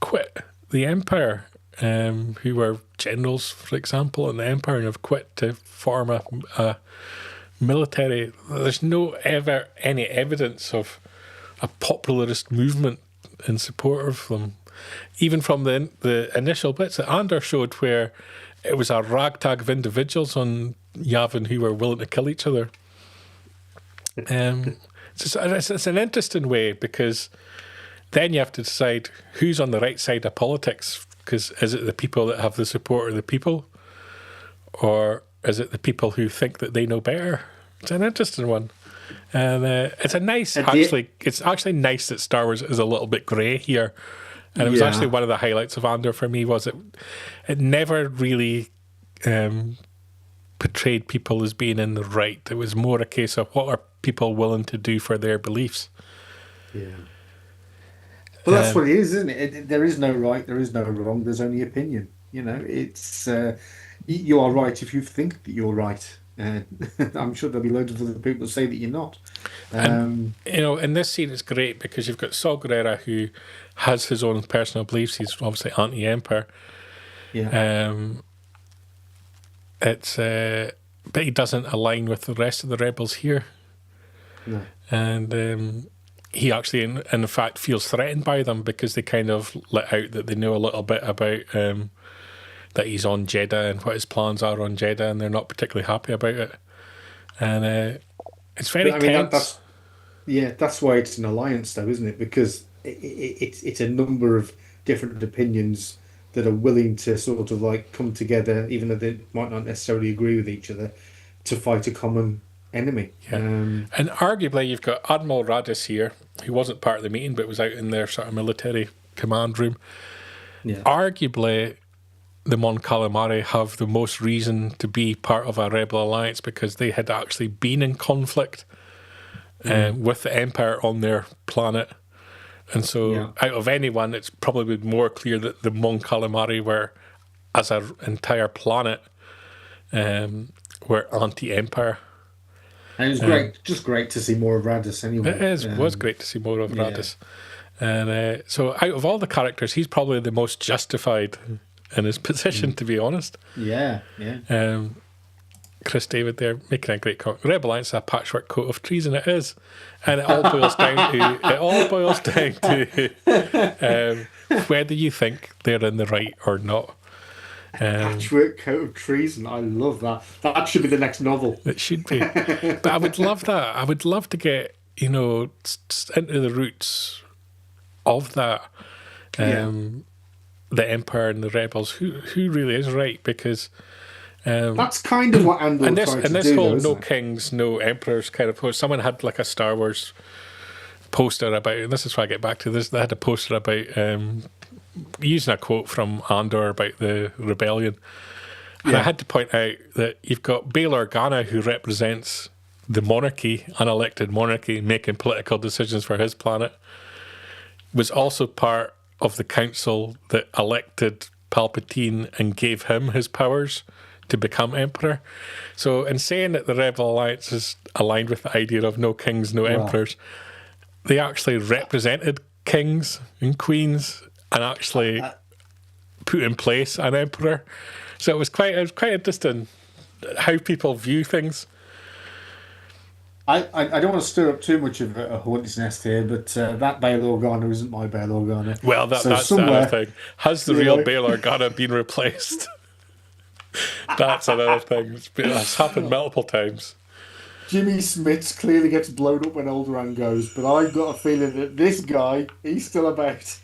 Speaker 2: quit the Empire, who were generals, for example, in the Empire, and have quit to form a military. There's no ever any evidence of a popularist movement in support of them. Even from the initial bits that Andor showed, where it was a ragtag of individuals on Yavin who were willing to kill each other. It's an interesting way, because then you have to decide who's on the right side of politics, because is it the people that have the support of the people, or is it the people who think that they know better? It's an interesting one. And it's actually nice that Star Wars is a little bit grey here. And it was actually one of the highlights of Andor for me, was it never really portrayed people as being in the right. It was more a case of what are people willing to do for their beliefs.
Speaker 3: Yeah. Well, that's what it is, isn't it? There is no right, there is no wrong, there's only opinion. It's you are right if you think that you're right. I'm sure there'll be loads of other people that say that you're not.
Speaker 2: And, in this scene it's great because you've got Saw Gerrera, who has his own personal beliefs. He's obviously anti-Empire.
Speaker 3: Yeah.
Speaker 2: But he doesn't align with the rest of the rebels here.
Speaker 3: No.
Speaker 2: And he actually, in fact, feels threatened by them because they kind of let out that they know a little bit about that he's on Jedha and what his plans are on Jedha, and they're not particularly happy about it. And it's very tense.
Speaker 3: That's why it's an alliance, though, isn't it? Because it's a number of different opinions that are willing to sort of like come together, even though they might not necessarily agree with each other, to fight a common enemy.
Speaker 2: Yeah. And arguably, you've got Admiral Radis here, who wasn't part of the meeting, but was out in their sort of military command room.
Speaker 3: Yeah.
Speaker 2: Arguably, the Mon Calamari have the most reason to be part of a rebel alliance, because they had actually been in conflict with the Empire on their planet. And so out of anyone, it's probably more clear that the Mon Calamari were, as an entire planet, were anti-Empire.
Speaker 3: And it was great to see more of Radis anyway.
Speaker 2: It was great to see more of Radis. And so out of all the characters, he's probably the most justified in his position, to be honest.
Speaker 3: Yeah.
Speaker 2: Chris David there making a great comment. Rebel Alliance is a patchwork coat of treason. It is, and it all boils down to whether you think they're in the right or not.
Speaker 3: Patchwork coat of treason. I love that. That should be the next novel.
Speaker 2: It should be, but I would love that. I would love to get into the roots of that. The Empire and the Rebels. Who really is right? Because.
Speaker 3: That's kind of what Andor tried to do.
Speaker 2: And this whole
Speaker 3: though,
Speaker 2: no kings, no emperors kind of post. Someone had like a Star Wars poster about, and this is why I get back to this. They had a poster about using a quote from Andor about the rebellion, and I had to point out that you've got Bail Organa, who represents the monarchy, unelected monarchy, making political decisions for his planet, was also part of the council that elected Palpatine and gave him his powers to become emperor. So in saying that the Rebel Alliance is aligned with the idea of no kings, no emperors, they actually represented kings and queens and actually put in place an emperor. So it was quite interesting how people view things.
Speaker 3: I don't want to stir up too much of a hornet's nest here, but that Bail Organa isn't my Bail Organa.
Speaker 2: Well, that's the other thing. Has the real Bail Organa been replaced? That's another thing. It's happened multiple times.
Speaker 3: Jimmy Smits clearly gets blown up when Alderaan goes, but I've got a feeling that this guy, he's still about.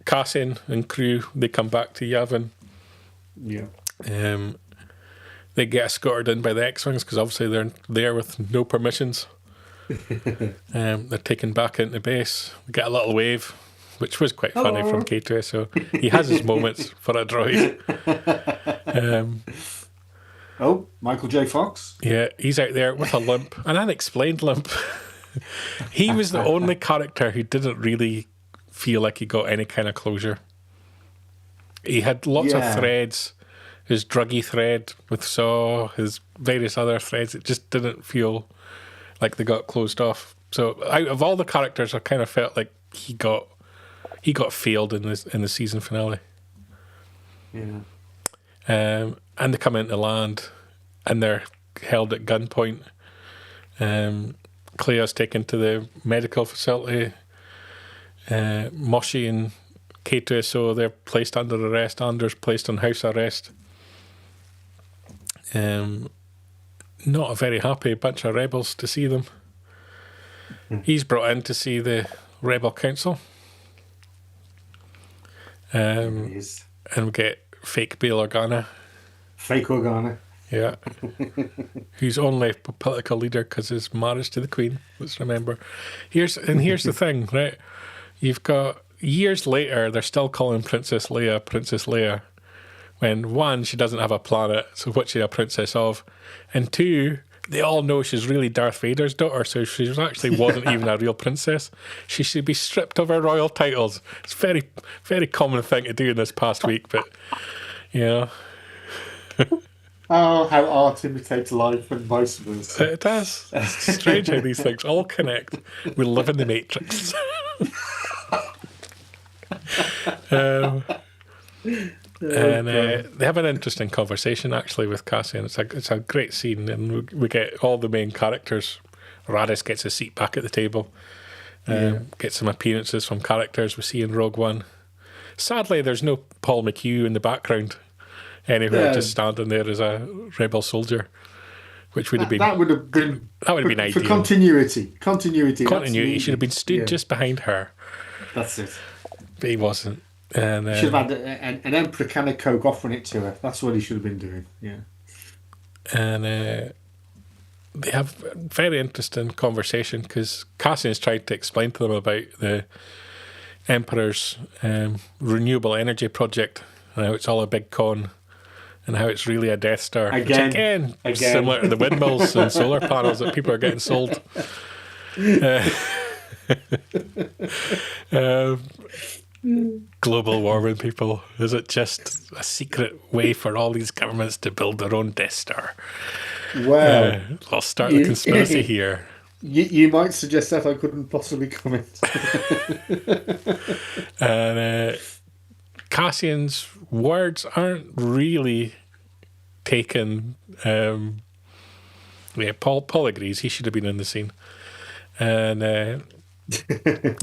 Speaker 2: Cassian and crew, they come back to Yavin.
Speaker 3: Yeah.
Speaker 2: They get escorted in by the X-Wings because obviously they're there with no permissions. They're taken back into base. We get a little wave, which was quite funny from K2S. So he has his moments for a droid.
Speaker 3: Michael J. Fox.
Speaker 2: Yeah, he's out there with a limp, an unexplained limp. He was the only character who didn't really feel like he got any kind of closure. He had lots of threads. His druggy thread with Saw, his various other threads, it just didn't feel like they got closed off. So out of all the characters, I kind of felt like he got failed in the season finale.
Speaker 3: Yeah.
Speaker 2: And they come into land, and they're held at gunpoint. Clea's taken to the medical facility. Moshi and K2SO, they're placed under arrest. Andor's placed on house arrest. Not a very happy bunch of rebels to see them. He's brought in to see the rebel council. And we get fake Bail Organa.
Speaker 3: Fake Organa.
Speaker 2: Yeah. Who's only a political leader because his marriage to the Queen. Let's remember. Here's the thing, right? You've got years later, they're still calling Princess Leia, when one, she doesn't have a planet, so what's she a princess of? And two, they all know she's really Darth Vader's daughter, so she actually wasn't even a real princess. She should be stripped of her royal titles. It's a very, very common thing to do in this past week, but, you know.
Speaker 3: Oh, how art imitates life and vice versa.
Speaker 2: It does. It's strange how these things all connect. We live in the Matrix. And they have an interesting conversation actually with Cassian. It's a great scene, and we get all the main characters. Radis gets a seat back at the table. Get some appearances from characters we see in Rogue One. Sadly, there's no Paul McHugh in the background anywhere, just standing there as a rebel soldier, which would have been
Speaker 3: that would have been
Speaker 2: ideal.
Speaker 3: For continuity.
Speaker 2: He should have been stood just behind her.
Speaker 3: That's it.
Speaker 2: But he wasn't. And
Speaker 3: should have had an Emperor can of Coke offering it to her. That's what he should have been doing. Yeah.
Speaker 2: And they have a very interesting conversation because Cassian's tried to explain to them about the Emperor's renewable energy project and how it's all a big con and how it's really a Death Star. Again. Similar to the windmills and solar panels that people are getting sold. global warming, people? Is it just a secret way for all these governments to build their own Death Star?
Speaker 3: Well,
Speaker 2: I'll start the conspiracy here.
Speaker 3: You might suggest that, I couldn't possibly comment.
Speaker 2: And Cassian's words aren't really taken. Paul agrees he should have been in the scene. And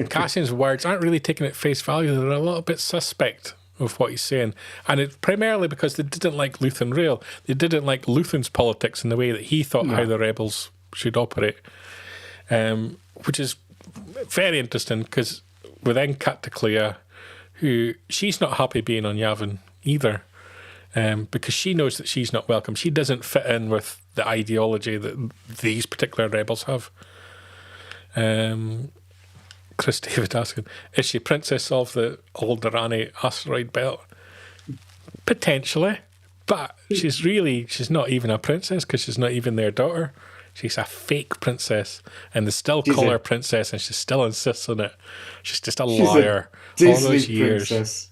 Speaker 2: Cassian's words aren't really taken at face value. They're a little bit suspect of what he's saying. And it's primarily because they didn't like Luthen Rail. They didn't like Luthen's politics in the way that he thought how the rebels should operate. Which is very interesting, because we then cut to Clea, who she's not happy being on Yavin either, because she knows that she's not welcome. She doesn't fit in with the ideology that these particular rebels have. Chris David asking, is she princess of the Alderani asteroid belt? Potentially, but she's not even a princess, because she's not even their daughter. She's a fake princess, and they still call her princess, and she still insists on it. She's just a liar. All those years.
Speaker 3: Princess.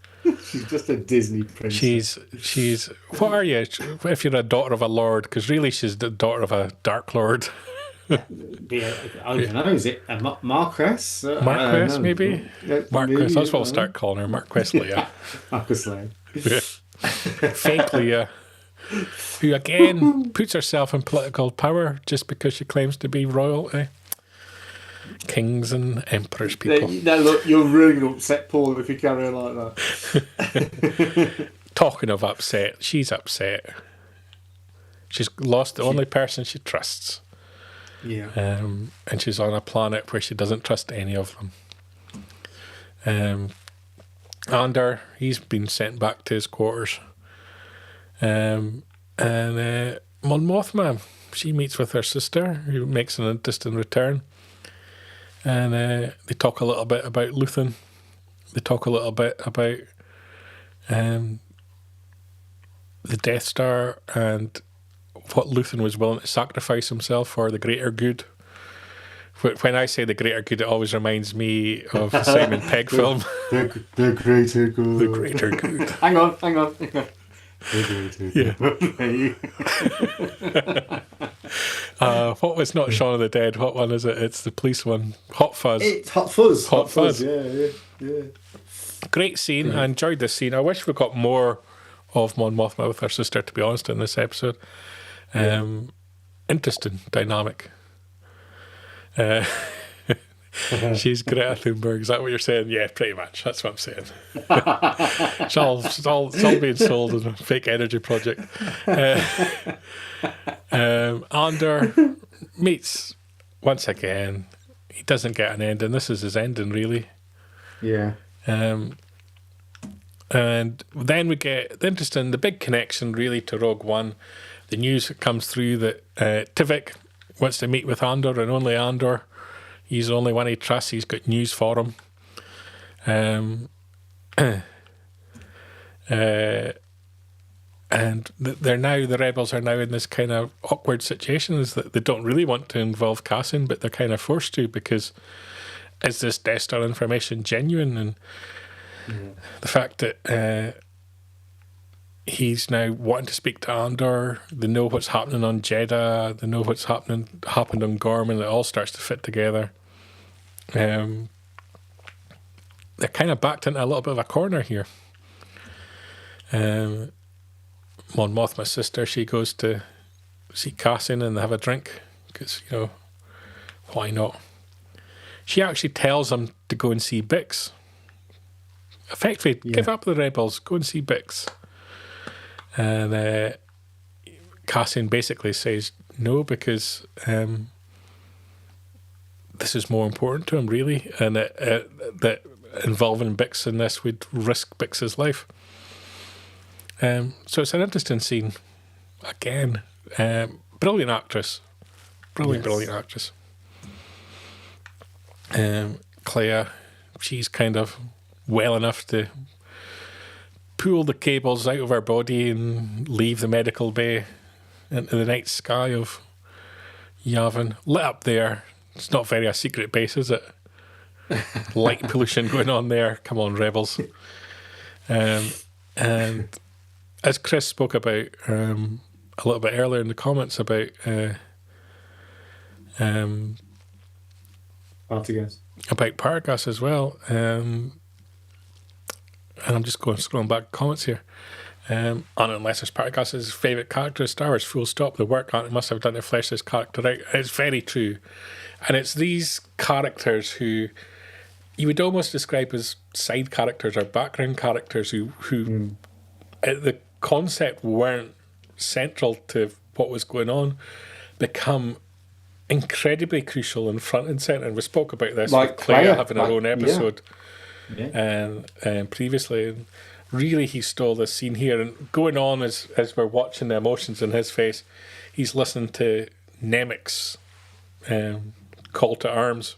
Speaker 3: She's just a Disney princess.
Speaker 2: She's. What are you? If you're a daughter of a lord, because really she's the daughter of a dark lord.
Speaker 3: I don't know. Is it a Marquess?
Speaker 2: Marquess, maybe. Marquess. That's what I'll start calling her. Marquess Leia.
Speaker 3: Marquess Leia.
Speaker 2: Fake Leia. Who again puts herself in political power just because she claims to be royalty. Kings and emperors, people.
Speaker 3: Now look, you're really upset, Paul, if you carry on like that.
Speaker 2: Talking of upset, she's upset. She's lost the only person she trusts.
Speaker 3: Yeah.
Speaker 2: And she's on a planet where she doesn't trust any of them. Andor, he's been sent back to his quarters. And Mon Mothma, she meets with her sister, who makes an distant return. And they talk a little bit about Luthen. They talk a little bit about the Death Star and what Luthen was willing to sacrifice himself for the greater good. When I say the greater good, it always reminds me of the Simon Pegg film.
Speaker 3: The greater good.
Speaker 2: The greater good.
Speaker 3: Hang on.
Speaker 2: What was not Shaun of the Dead? What one is it? It's the police one. Hot Fuzz.
Speaker 3: It's Hot Fuzz.
Speaker 2: Hot Fuzz.
Speaker 3: Yeah.
Speaker 2: Great scene. I enjoyed this scene. I wish we got more of Mon Mothma with her sister, to be honest, in this episode. Interesting dynamic. She's Greta Thunberg. Is that what you're saying? Yeah, pretty much. That's what I'm saying. It's all being sold as a fake energy project. Andor meets once again. He doesn't get an ending. This is his ending, really.
Speaker 3: Yeah.
Speaker 2: And then we get the big connection, really, to Rogue One. The news that comes through that Tivik wants to meet with Andor, and only Andor. He's the only one he trusts. He's got news for him. And the rebels are now in this kind of awkward situation, is that they don't really want to involve Cassian, but they're kind of forced to, because is this Death Star information genuine? And the fact that he's now wanting to speak to Andor, they know what's happening on Jedha, they know what's happened on Gorman, it all starts to fit together. They're kind of backed into a little bit of a corner here. Mon Mothma's sister, she goes to see Cassian and they have a drink, because, why not? She actually tells him to go and see Bix. Effectively, give up the rebels, go and see Bix. And Cassian basically says no, because this is more important to him, really, and that involving Bix in this would risk Bix's life. So it's an interesting scene. Again, brilliant actress. Brilliant actress. Clea, she's kind of well enough to pull the cables out of her body and leave the medical bay into the night sky of Yavin. Lit up there. It's not very a secret base, is it? light pollution going on there. Come on, rebels. And as Chris spoke about a little bit earlier in the comments about Partagas as well, and I'm just scrolling back comments here. Unless it's Partagas his favourite character of Star Wars, full stop. The work on it must have done to flesh this character out. It's very true. And it's these characters who you would almost describe as side characters or background characters who the concept weren't central to what was going on, become incredibly crucial and front and centre. And we spoke about this with Claire having her own episode and previously. And really, he stole this scene here. And going on as we're watching the emotions in his face, he's listening to Nemec's call to arms.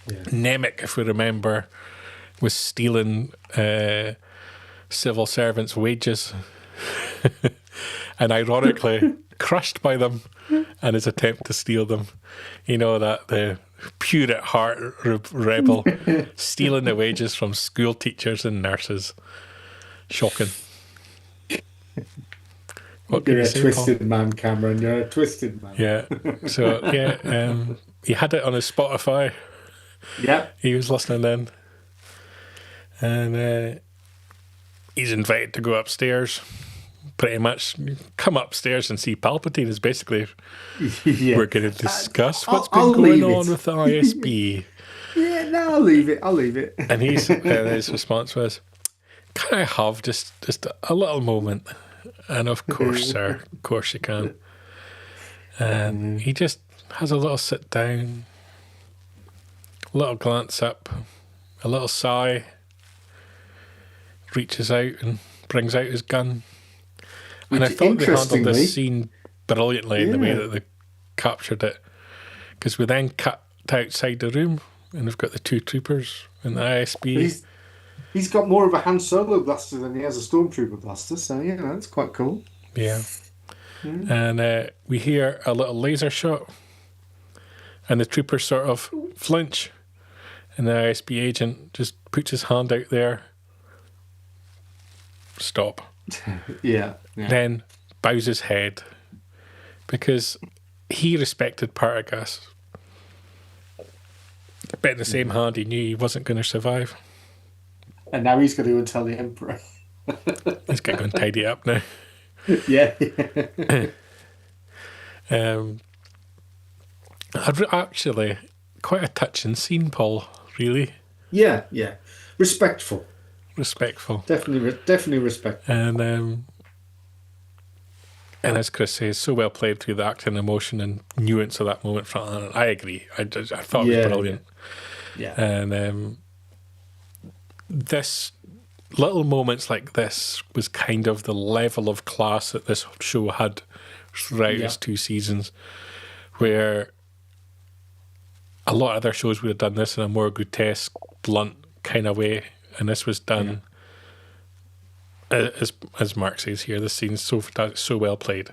Speaker 2: Yeah. Nemec, if we remember, was stealing civil servants' wages and ironically crushed by them and his attempt to steal them. You know, that the pure at heart rebel stealing the wages from school teachers and nurses. Shocking.
Speaker 3: What You're a twisted man, Cameron. You're a twisted man.
Speaker 2: Yeah. So, he had it on his Spotify.
Speaker 3: Yeah.
Speaker 2: He was listening then. And he's invited to go upstairs. Pretty much come upstairs and see Palpatine is basically we're going to discuss what's been going on with the ISB.
Speaker 3: Yeah, no, I'll leave it.
Speaker 2: And his response was, can I have just a little moment? And of course, sir, of course you can. And he just has a little sit down, a little glance up, a little sigh, reaches out and brings out his gun. And I thought they handled this scene brilliantly in the way that they captured it. Because we then cut outside the room and we've got the two troopers and the ISB.
Speaker 3: He's got more of a Han Solo blaster than he has a Stormtrooper blaster, so that's quite cool.
Speaker 2: Yeah. And we hear a little laser shot and the troopers sort of flinch and the ISB agent just puts his hand out there. Stop.
Speaker 3: Yeah.
Speaker 2: Then bows his head because he respected Partagas. But in the same hand, he knew he wasn't going to survive.
Speaker 3: And now he's going to go and tell the Emperor.
Speaker 2: He's going to go and tidy up now.
Speaker 3: Yeah.
Speaker 2: Actually, quite a touching scene, Paul, really.
Speaker 3: Yeah. Respectful. Definitely respectful.
Speaker 2: And as Chris says, so well played through the acting, emotion and nuance of that moment. I agree. I thought it was brilliant.
Speaker 3: Yeah.
Speaker 2: And this little moments like this was kind of the level of class that this show had throughout its 2 seasons, where a lot of other shows would have done this in a more grotesque, blunt kind of way, and this was done as Mark says here. This scene's so well played,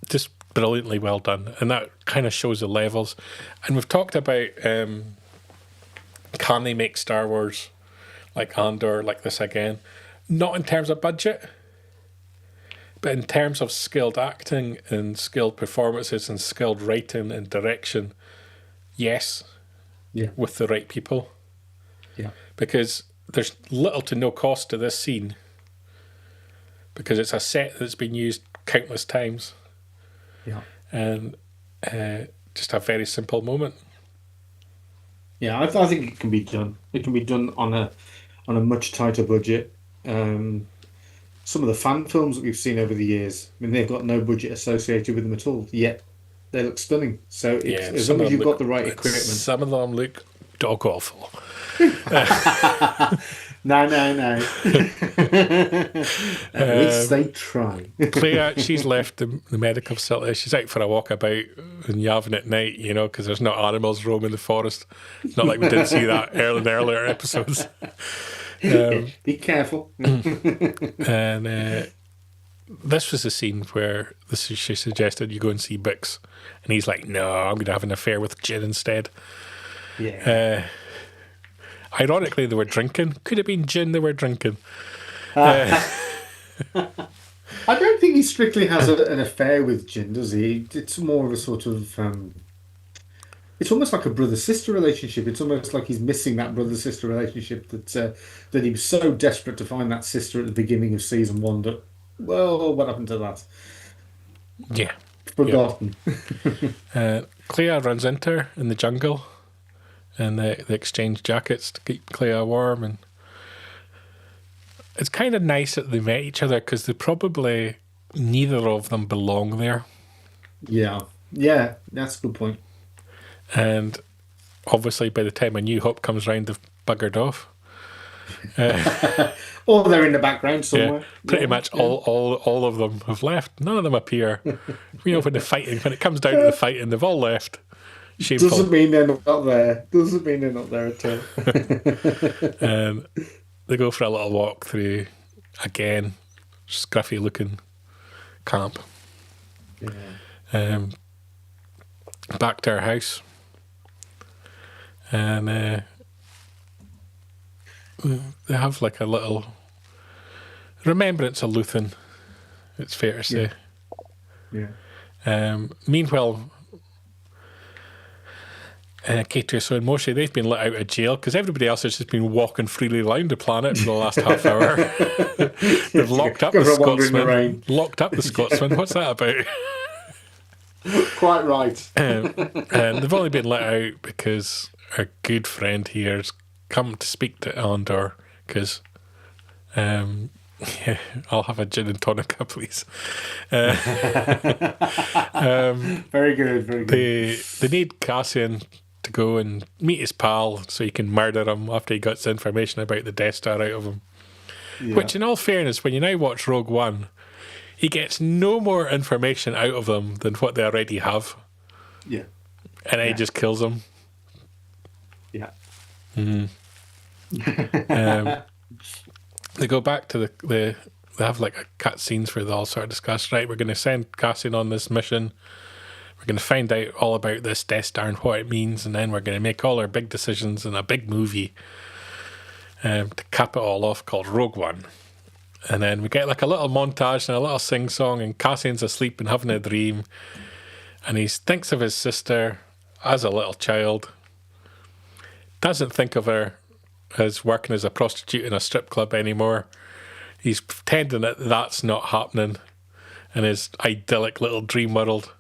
Speaker 2: just brilliantly well done, and that kind of shows the levels. And we've talked about can they make Star Wars like Andor like this again? Not in terms of budget, but in terms of skilled acting and skilled performances and skilled writing and direction. Yes, with the right people.
Speaker 3: Yeah,
Speaker 2: because there's little to no cost to this scene because it's a set that's been used countless times.
Speaker 3: Yeah,
Speaker 2: and just a very simple moment.
Speaker 3: Yeah, I think it can be done. It can be done on a much tighter budget. Some of the fan films that we've seen over the years, I mean, they've got no budget associated with them at all, yet they look stunning. So as long as you've got the right equipment.
Speaker 2: Some of them look dog awful.
Speaker 3: No. At least they try.
Speaker 2: Claire, she's left the medical facility. She's out for a walk about in Yavin at night, because there's no animals roaming the forest. Not like we did see that in earlier episodes.
Speaker 3: Be careful.
Speaker 2: And this was the scene where she suggested you go and see Bix, and he's like, "No, I'm going to have an affair with Jin instead."
Speaker 3: Yeah.
Speaker 2: Ironically, they were drinking. Could have been gin they were drinking.
Speaker 3: I don't think he strictly has an affair with Jin, does he? It's more of a sort of... it's almost like a brother-sister relationship. It's almost like he's missing that brother-sister relationship that he was so desperate to find that sister at the beginning of season 1 that, well, what happened to that?
Speaker 2: Yeah.
Speaker 3: Forgotten.
Speaker 2: Clea runs into her in the jungle, and they exchange jackets to keep Clea warm, and it's kind of nice that they met each other because they probably neither of them belong there.
Speaker 3: Yeah, that's a good point.
Speaker 2: And obviously, by the time A New Hope comes round, they've buggered off.
Speaker 3: Or they're in the background somewhere.
Speaker 2: Yeah, pretty much all of them have left. None of them appear. When it comes down to the fighting, they've all left. Shameful.
Speaker 3: Doesn't mean they're not there. Doesn't mean they're not there at all.
Speaker 2: They go for a little walk through, again, scruffy looking camp.
Speaker 3: Yeah.
Speaker 2: Back to our house. And they have like a little remembrance of Luthen, it's fair to say.
Speaker 3: Yeah.
Speaker 2: Meanwhile, K2SO and Moshe, they've been let out of jail because everybody else has just been walking freely around the planet for the last half hour. They've locked up the Scotsman. Locked up the Scotsman. What's that about?
Speaker 3: Quite right.
Speaker 2: And they've only been let out because our good friend here has come to speak to Andor because I'll have a gin and tonica, please.
Speaker 3: Very good, very good.
Speaker 2: They need Cassian to go and meet his pal so he can murder him after he gets information about the Death Star out of him.
Speaker 3: Yeah.
Speaker 2: Which, in all fairness, when you now watch Rogue One, he gets no more information out of them than what they already have.
Speaker 3: Yeah.
Speaker 2: And then he just kills them.
Speaker 3: Yeah.
Speaker 2: They go back to they have like a cut scenes where they all sort of discuss, right, we're going to send Cassian on this mission. We're going to find out all about this Death Star and what it means, and then we're going to make all our big decisions in a big movie to cap it all off called Rogue One. And then we get like a little montage and a little sing-song, and Cassian's asleep and having a dream, and he thinks of his sister as a little child, doesn't think of her as working as a prostitute in a strip club anymore. He's pretending that that's not happening in his idyllic little dream world.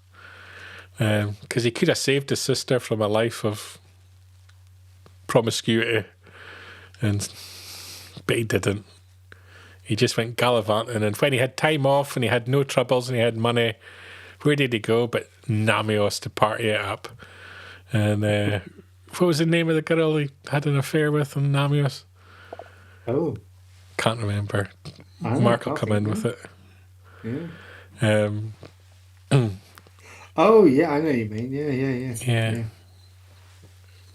Speaker 2: Because he could have saved his sister from a life of promiscuity, but he didn't. He just went gallivanting, and when he had time off and he had no troubles and he had money, where did he go but Namios to party it up? And what was the name of the girl he had an affair with in Namios?
Speaker 3: Oh.
Speaker 2: Can't remember. Mark will come in with it.
Speaker 3: Yeah. Oh, yeah, I know what you mean. Yeah.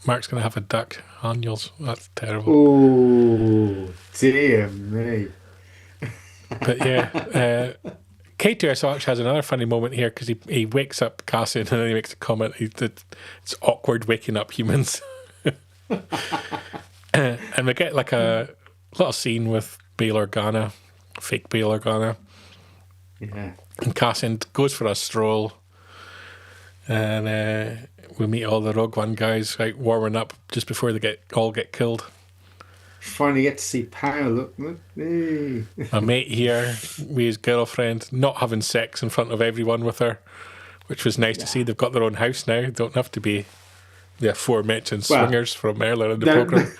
Speaker 2: Mark's going to have a duck annuals. That's terrible.
Speaker 3: Oh, dear me.
Speaker 2: But yeah, K2SO actually has another funny moment here because he wakes up Cassian and then he makes a comment. It's awkward waking up humans. And we get like a little scene with Bail Organa, fake Bail Organa.
Speaker 3: Yeah.
Speaker 2: And Cassian goes for a stroll. And we meet all the Rogue One guys like warming up just before they all get killed.
Speaker 3: Finally get to see Pow. Look. Hey.
Speaker 2: My mate here with his girlfriend not having sex in front of everyone with her, which was nice to see. They've got their own house now. They don't have to be the aforementioned swingers from earlier in the programme.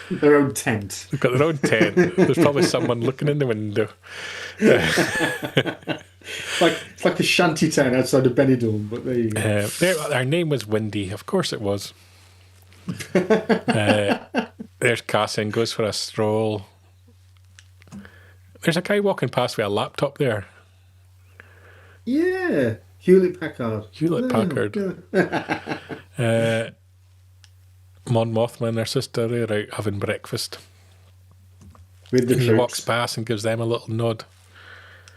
Speaker 3: Their own tent.
Speaker 2: They've got their own tent. There's probably someone looking in the window.
Speaker 3: It's like a shanty town outside of Benidorm, but there you go.
Speaker 2: Our name was Windy. Of course it was. There's Cassian, goes for a stroll. There's a guy walking past with a laptop there.
Speaker 3: Yeah, Hewlett Packard.
Speaker 2: Mon Mothma and their sister, they're out having breakfast.
Speaker 3: With the
Speaker 2: and he
Speaker 3: troops.
Speaker 2: walks past and gives them a little nod.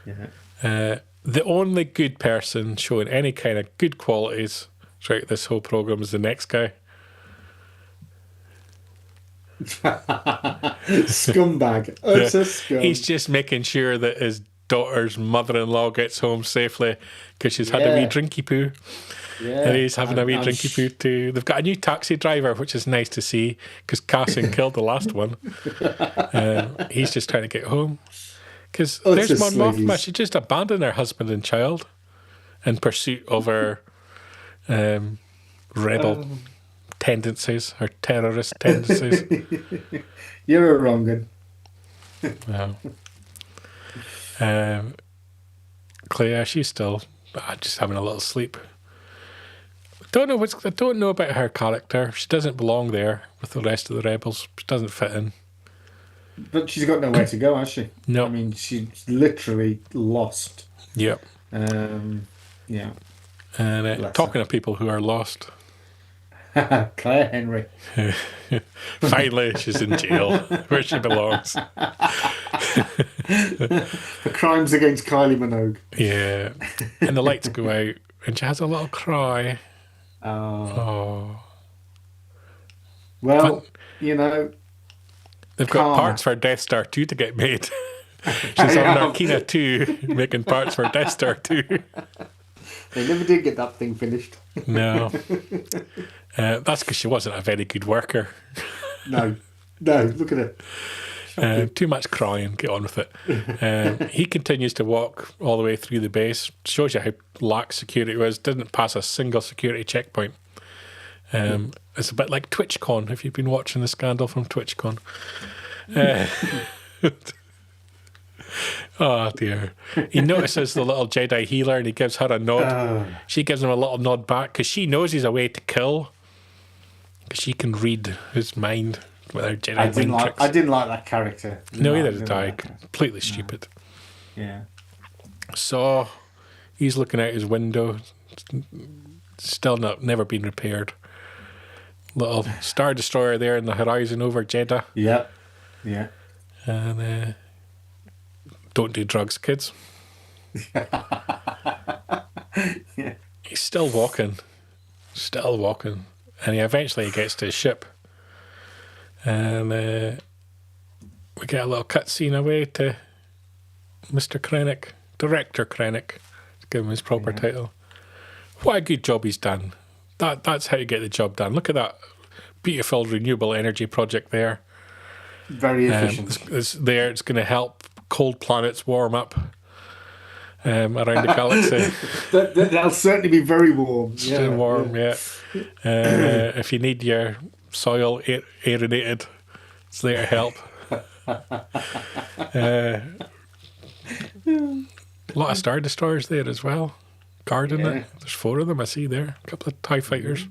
Speaker 3: Yeah.
Speaker 2: The only good person showing any kind of good qualities throughout this whole program is the next guy.
Speaker 3: Scumbag. Utter scum.
Speaker 2: He's just making sure that his daughter's mother-in-law gets home safely because she's had a wee drinky poo.
Speaker 3: Yeah.
Speaker 2: And he's having a wee drinky poo too. They've got a new taxi driver, which is nice to see because Cassian killed the last one. He's just trying to get home. Because there's Mon Mothma. She just abandoned her husband and child in pursuit of her rebel tendencies, her terrorist tendencies.
Speaker 3: You're a wrong
Speaker 2: Wow. Claire, she's still just having a little sleep. I don't know about her character. She doesn't belong there with the rest of the rebels. She doesn't fit in.
Speaker 3: But she's got nowhere to go, has she?
Speaker 2: No.
Speaker 3: I mean, she's literally lost.
Speaker 2: Yep.
Speaker 3: Yeah.
Speaker 2: And talking of people who are lost.
Speaker 3: Claire Henry.
Speaker 2: Finally, she's in jail where she belongs.
Speaker 3: For crimes against Kylie Minogue.
Speaker 2: Yeah. And the lights go out and she has a little cry.
Speaker 3: Oh. Well, you know.
Speaker 2: They've got parts for Death Star 2 to get made. She's on Narkina 2 making parts for Death Star 2.
Speaker 3: They never did get that thing finished.
Speaker 2: No. That's because she wasn't a very good worker.
Speaker 3: No, look at her.
Speaker 2: Too much crying, get on with it. He continues to walk all the way through the base. Shows you how lax security was. Didn't pass a single security checkpoint. It's a bit like TwitchCon, if you've been watching the scandal from TwitchCon. Oh dear. He notices the little Jedi healer and he gives her a nod. She gives him a little nod back because she knows he's a way to kill. Because she can read his mind with her Jedi mind tricks.
Speaker 3: I didn't like that character.
Speaker 2: Either did I. Completely stupid.
Speaker 3: Yeah.
Speaker 2: So he's looking out his window. Still never been repaired. Little Star Destroyer there in the horizon over Jedha.
Speaker 3: Yeah. Yeah.
Speaker 2: And don't do drugs, kids.
Speaker 3: Yeah.
Speaker 2: He's still walking. And he eventually gets to his ship. And we get a little cutscene away to Mr. Krennic, Director Krennic, to give him his proper title. What a good job he's done. That's how you get the job done. Look at that beautiful renewable energy project there.
Speaker 3: Very efficient.
Speaker 2: It's going to help cold planets warm up around the galaxy.
Speaker 3: That'll certainly be very warm.
Speaker 2: Still warm, yeah. If you need your soil aerated, it's there to help. A lot of Star Destroyers there as well. Guarding it. There's 4 of them I see there. A couple of TIE fighters.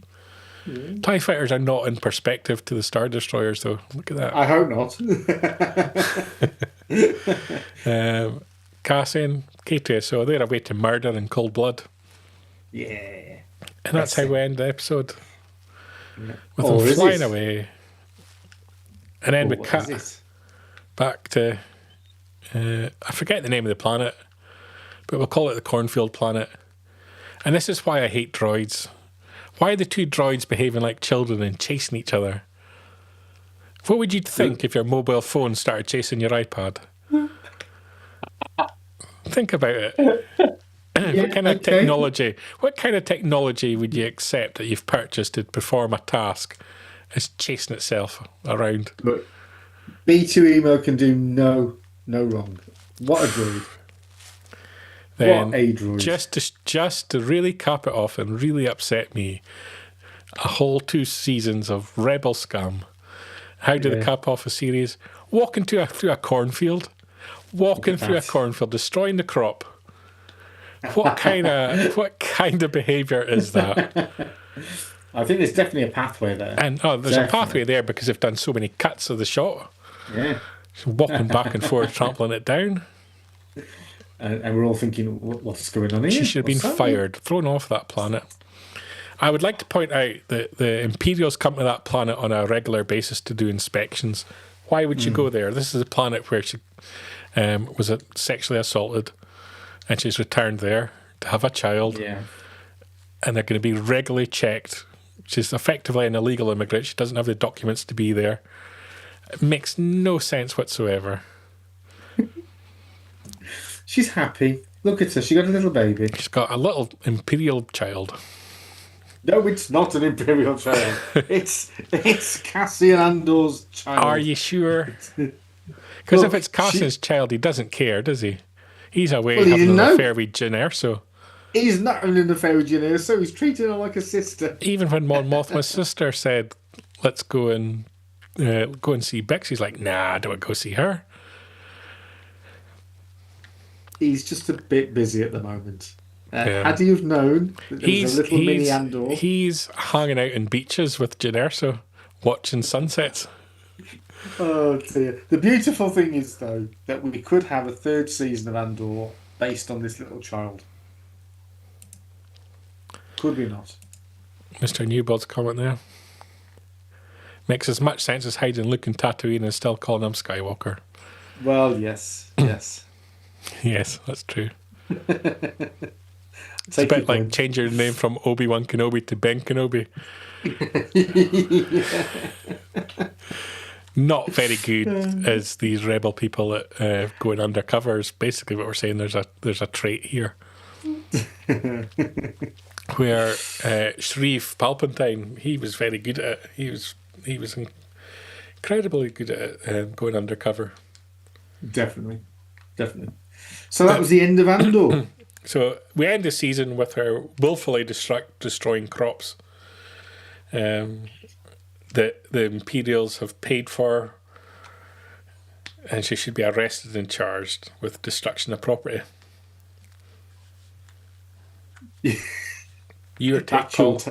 Speaker 2: TIE fighters are not in perspective to the Star Destroyers, though. Look at that.
Speaker 3: I hope not.
Speaker 2: Cassian, K2SO, they're away to murder in cold blood.
Speaker 3: Yeah.
Speaker 2: And that's how we end the episode. With
Speaker 3: Oh,
Speaker 2: them
Speaker 3: is
Speaker 2: flying
Speaker 3: it?
Speaker 2: away. And then we
Speaker 3: What
Speaker 2: cut
Speaker 3: is it?
Speaker 2: back to, I forget the name of the planet, but we'll call it the Cornfield Planet. And this is why I hate droids. Why are the 2 droids behaving like children and chasing each other? What would you think if your mobile phone started chasing your iPad? Think about it. What kind of technology? What kind of technology would you accept that you've purchased to perform a task is chasing itself around?
Speaker 3: But B2 Emo can do no wrong. What a droid.
Speaker 2: Then
Speaker 3: what a droid.
Speaker 2: Just to really cap it off and really upset me, a whole 2 seasons of rebel scum. How do they cap off a series? Walking through a cornfield. Through a cornfield, destroying the crop. What kind of behaviour is that?
Speaker 3: I think there's definitely a pathway there.
Speaker 2: And there's a pathway there because they've done so many cuts of the shot.
Speaker 3: Yeah.
Speaker 2: So walking back and forth, trampling it down.
Speaker 3: And we're all thinking, what's going on here?
Speaker 2: She should have been fired, thrown off that planet. I would like to point out that the Imperials come to that planet on a regular basis to do inspections. Why would she go there? This is a planet where she was sexually assaulted. and she's returned there to have a child,
Speaker 3: Yeah.
Speaker 2: and they're going to be regularly checked. She's effectively an illegal immigrant. She doesn't have the documents to be there. It makes no sense whatsoever.
Speaker 3: She's happy. Look at her. She got a little baby.
Speaker 2: She's got a little imperial child.
Speaker 3: No, it's not an Imperial child. it's Cassian Andor's child.
Speaker 2: Are you sure? Because
Speaker 3: Look,
Speaker 2: if it's Cassian's child, he doesn't care, does he? He's away
Speaker 3: Well, he
Speaker 2: having
Speaker 3: didn't
Speaker 2: an
Speaker 3: know.
Speaker 2: affair with Jyn Erso.
Speaker 3: He's not having an affair with Jedha, so he's treating her like a sister.
Speaker 2: Even when Mon Mothma's sister said, let's go and see Bix, he's like, nah, I don't want to go see her.
Speaker 3: He's just a bit busy at the moment.
Speaker 2: Yeah.
Speaker 3: Had he have known that there was a little mini Andor?
Speaker 2: He's hanging out in beaches with Jyn Erso, watching sunsets.
Speaker 3: Oh dear. The beautiful thing is, though, that we could have a third season of Andor based on this little child. Could we not?
Speaker 2: Mr. Newbold's comment there. Makes as much sense as hiding Luke and Tatooine and still calling him Skywalker.
Speaker 3: Well, yes. Yes.
Speaker 2: Yes, that's true. It's a
Speaker 3: Take
Speaker 2: bit
Speaker 3: your
Speaker 2: like
Speaker 3: point.
Speaker 2: change your name from Obi-Wan Kenobi to Ben Kenobi. Not very good as these rebel people that going undercover is basically what we're saying. There's a trait here where Shreve Palpatine, he was very good at it. He was incredibly good at it, going undercover.
Speaker 3: Definitely. So that was the end of Andor.
Speaker 2: So we end the season with her willfully destroying crops that the Imperials have paid for, and she should be arrested and charged with destruction of property. Your take, Paul?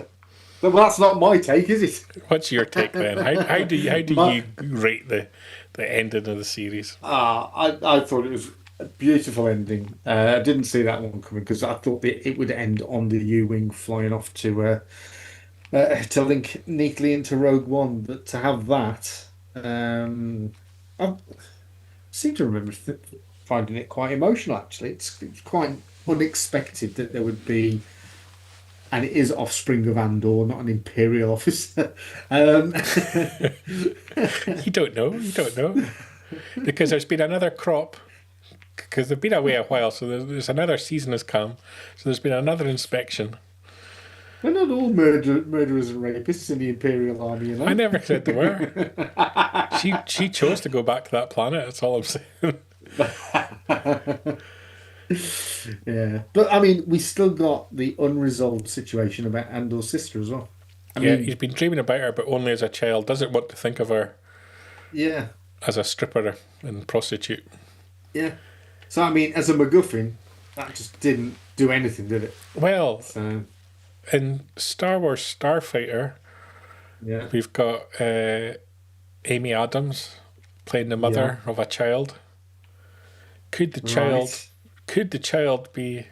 Speaker 3: Well, that's not my take, is it?
Speaker 2: What's your take then? How do you rate the ending of the series?
Speaker 3: I thought it was a beautiful ending. I didn't see that one coming because I thought it would end on the U-wing flying off to link neatly into Rogue One, but to have that, I seem to remember finding it quite emotional. Actually, it's quite unexpected that there would be. And it is offspring of Andor, not an Imperial officer.
Speaker 2: You don't know. Because there's been another crop. Because they've been away a while, so there's another season has come. So there's been another inspection.
Speaker 3: They're not all murderers and rapists in the Imperial Army, you know?
Speaker 2: I never said they were. She chose to go back to that planet, that's all I'm saying.
Speaker 3: Yeah, but I mean, we still got the unresolved situation about Andor's sister as well. I mean,
Speaker 2: he's been dreaming about her, but only as a child. Doesn't want to think of her
Speaker 3: yeah,
Speaker 2: as a stripper and prostitute.
Speaker 3: yeah. So I mean, as a MacGuffin, that just didn't do anything, did it?
Speaker 2: Well,
Speaker 3: So
Speaker 2: in Star Wars Starfighter,
Speaker 3: yeah,
Speaker 2: we've got Amy Adams playing the mother of a child. Could the child be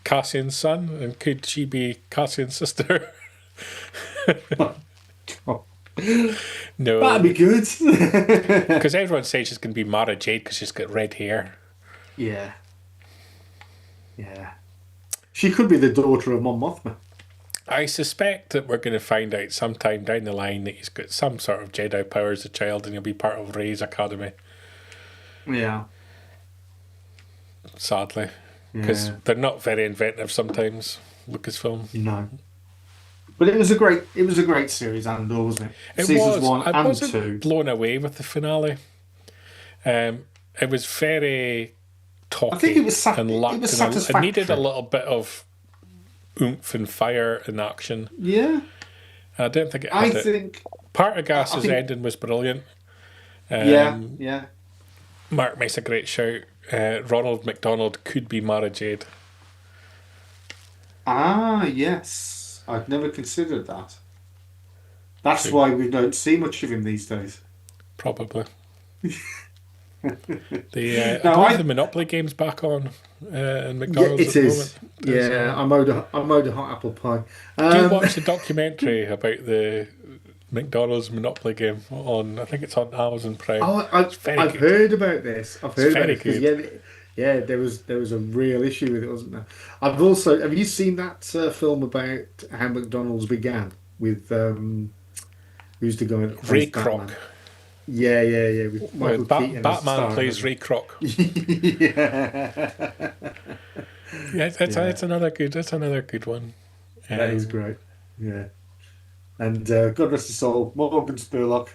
Speaker 2: Cassian's son, and could she be Cassian's sister? No,
Speaker 3: that'd be good.
Speaker 2: because everyone says she's going to be Mara Jade because she's got red hair.
Speaker 3: Yeah. She could be the daughter of Mon Mothma.
Speaker 2: I suspect that we're going to find out sometime down the line that he's got some sort of Jedi power as a child, and he'll be part of Rey's academy.
Speaker 3: Yeah.
Speaker 2: Sadly, because they're not very inventive sometimes. Lucasfilm.
Speaker 3: No. But it was a great series, Andor, wasn't it? Seasons 1
Speaker 2: I
Speaker 3: and
Speaker 2: wasn't
Speaker 3: 2.
Speaker 2: blown away with the finale. It was very talky.
Speaker 3: I think it was
Speaker 2: and lacked,
Speaker 3: it was
Speaker 2: it
Speaker 3: satisfactory.
Speaker 2: needed a little bit of oomph and fire in action.
Speaker 3: Yeah.
Speaker 2: I don't think it
Speaker 3: I
Speaker 2: had it.
Speaker 3: think.
Speaker 2: Part of Gas's
Speaker 3: think-
Speaker 2: ending was brilliant.
Speaker 3: Yeah.
Speaker 2: Mark makes a great shout. Ronald McDonald could be Mara Jade.
Speaker 3: Ah, yes. I'd never considered that. That's why we don't see much of him these days.
Speaker 2: Probably. I
Speaker 3: No,
Speaker 2: believe the Monopoly game's back on in McDonald's
Speaker 3: Yeah, it
Speaker 2: at the
Speaker 3: is.
Speaker 2: moment.
Speaker 3: Yeah, I mowed a hot apple pie.
Speaker 2: Do you watch the documentary about the McDonald's Monopoly game on? I think it's on Amazon Prime.
Speaker 3: Oh,
Speaker 2: It's very
Speaker 3: I've
Speaker 2: good.
Speaker 3: heard about this. I've heard about
Speaker 2: very
Speaker 3: it. 'Cause,
Speaker 2: good.
Speaker 3: Yeah, there was a real issue with it, wasn't there? Have you seen that film about how McDonald's began with who's the guy that
Speaker 2: Ray
Speaker 3: plays
Speaker 2: Kroc.
Speaker 3: Batman? Yeah, with
Speaker 2: Well,
Speaker 3: Michael Keaton as the
Speaker 2: Batman
Speaker 3: star.
Speaker 2: plays Ray Kroc.
Speaker 3: Yeah,
Speaker 2: Yeah, that's
Speaker 3: yeah,
Speaker 2: that's another good. That's another good one.
Speaker 3: that is great. Yeah, and God rest his soul, Morgan Spurlock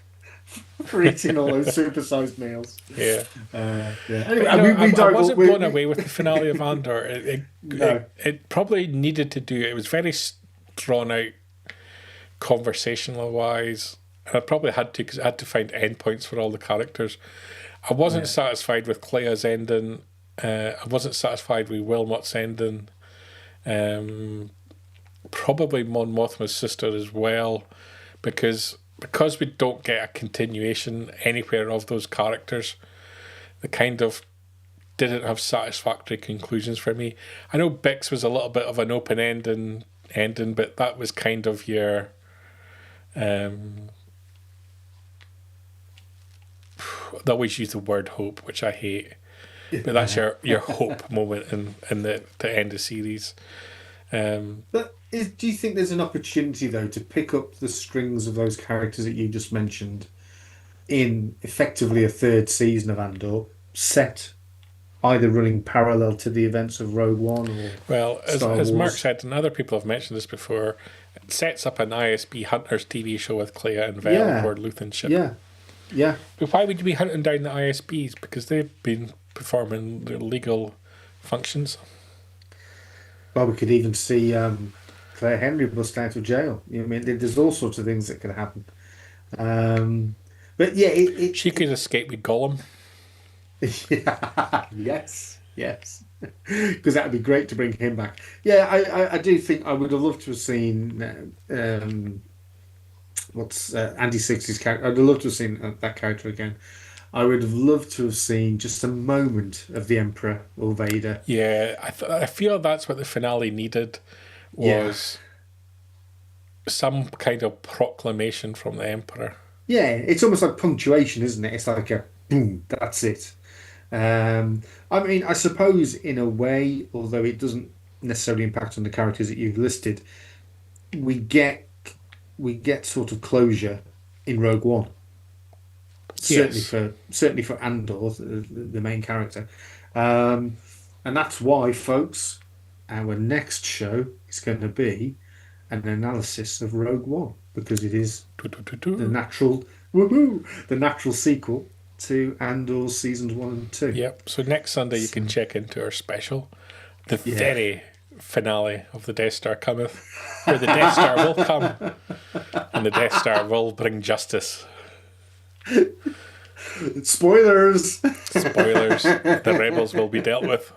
Speaker 3: for eating all those supersized meals.
Speaker 2: Yeah.
Speaker 3: Yeah.
Speaker 2: But,
Speaker 3: Anyway,
Speaker 2: you know,
Speaker 3: we
Speaker 2: I
Speaker 3: dive.
Speaker 2: wasn't blown away with the finale of Andor.
Speaker 3: No.
Speaker 2: It probably needed to do. It was very drawn out, conversational wise, and I probably had to because I had to find endpoints for all the characters. I wasn't satisfied with Clea's ending. I wasn't satisfied with Wilmot's ending. Probably Mon Mothma's sister as well, because we don't get a continuation anywhere of those characters. They kind of didn't have satisfactory conclusions for me. I know Bix was a little bit of an open ending, but that was kind of your they always use the word hope, which I hate. But that's your hope moment in the end of series.
Speaker 3: But do you think there's an opportunity though to pick up the strings of those characters that you just mentioned in effectively a third season of Andor, set either running parallel to the events of Rogue One or
Speaker 2: Well,
Speaker 3: Star
Speaker 2: as Mark
Speaker 3: Wars?
Speaker 2: said, and other people have mentioned this before, it sets up an ISB Hunters TV show with Clea and Vel
Speaker 3: Yeah.
Speaker 2: aboard Luthen ship.
Speaker 3: Yeah.
Speaker 2: But why would you be hunting down the ISBs? Because they've been performing their legal functions.
Speaker 3: Well, we could even see Claire Henry bust out of jail. You know what I mean, there's all sorts of things that could happen. But yeah,
Speaker 2: She could escape with Gollum.
Speaker 3: yes, because that would be great to bring him back. Yeah, I do think I would have loved to have seen what's Andy Sixty's character. I'd have loved to have seen that character again. I would have loved to have seen just a moment of the Emperor or Vader.
Speaker 2: Yeah, I feel that's what the finale needed was some kind of proclamation from the Emperor.
Speaker 3: Yeah, it's almost like punctuation, isn't it? It's like a boom, that's it. I mean, I suppose in a way, although it doesn't necessarily impact on the characters that you've listed, we get sort of closure in Rogue One.
Speaker 2: Yes.
Speaker 3: Certainly for Andor, the main character, and that's why, folks, our next show is going to be an analysis of Rogue One, because it is the natural sequel to Andor's seasons 1 and 2.
Speaker 2: Yep. So next Sunday you can check into our special, the very finale of the Death Star cometh, where the Death Star will come, and the Death Star will bring justice.
Speaker 3: Spoilers.
Speaker 2: The rebels will be dealt with.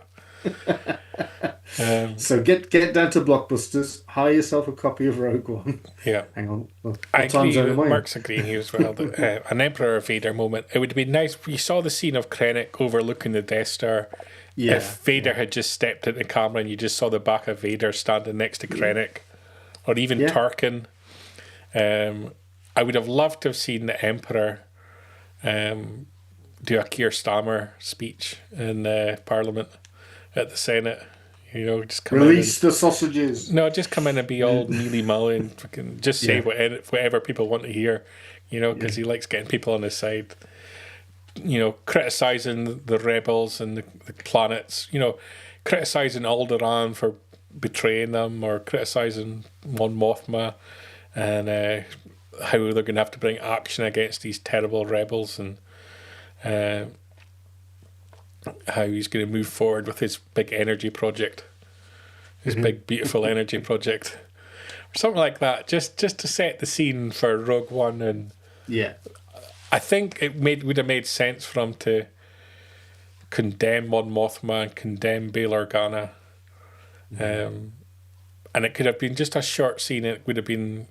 Speaker 3: So get down to Blockbusters, hire yourself a copy of Rogue One.
Speaker 2: Yeah.
Speaker 3: Hang on. What
Speaker 2: I
Speaker 3: time's
Speaker 2: agree.
Speaker 3: out of mine?
Speaker 2: Mark's agreeing here as well. That, an Emperor Vader moment. It would have been nice. You saw the scene of Krennic overlooking the Death Star.
Speaker 3: Yeah,
Speaker 2: If Vader had just stepped in the camera and you just saw the back of Vader standing next to Krennic, or even Tarkin, I would have loved to have seen the Emperor do a Keir Starmer speech in Parliament at the Senate. You know, just come
Speaker 3: Release the sausages.
Speaker 2: No, just come in and be all mealy-moly and fucking just say whatever people want to hear, you know, because he likes getting people on his side. You know, criticising the rebels and the planets, you know, criticising Alderaan for betraying them, or criticising Mon Mothma and how they're going to have to bring action against these terrible rebels, and how he's going to move forward with his big energy project, his big beautiful energy project, or something like that, just to set the scene for Rogue One. And I think would have made sense for him to condemn Mon Mothma and condemn Bail Organa, and it could have been just a short scene. It would have been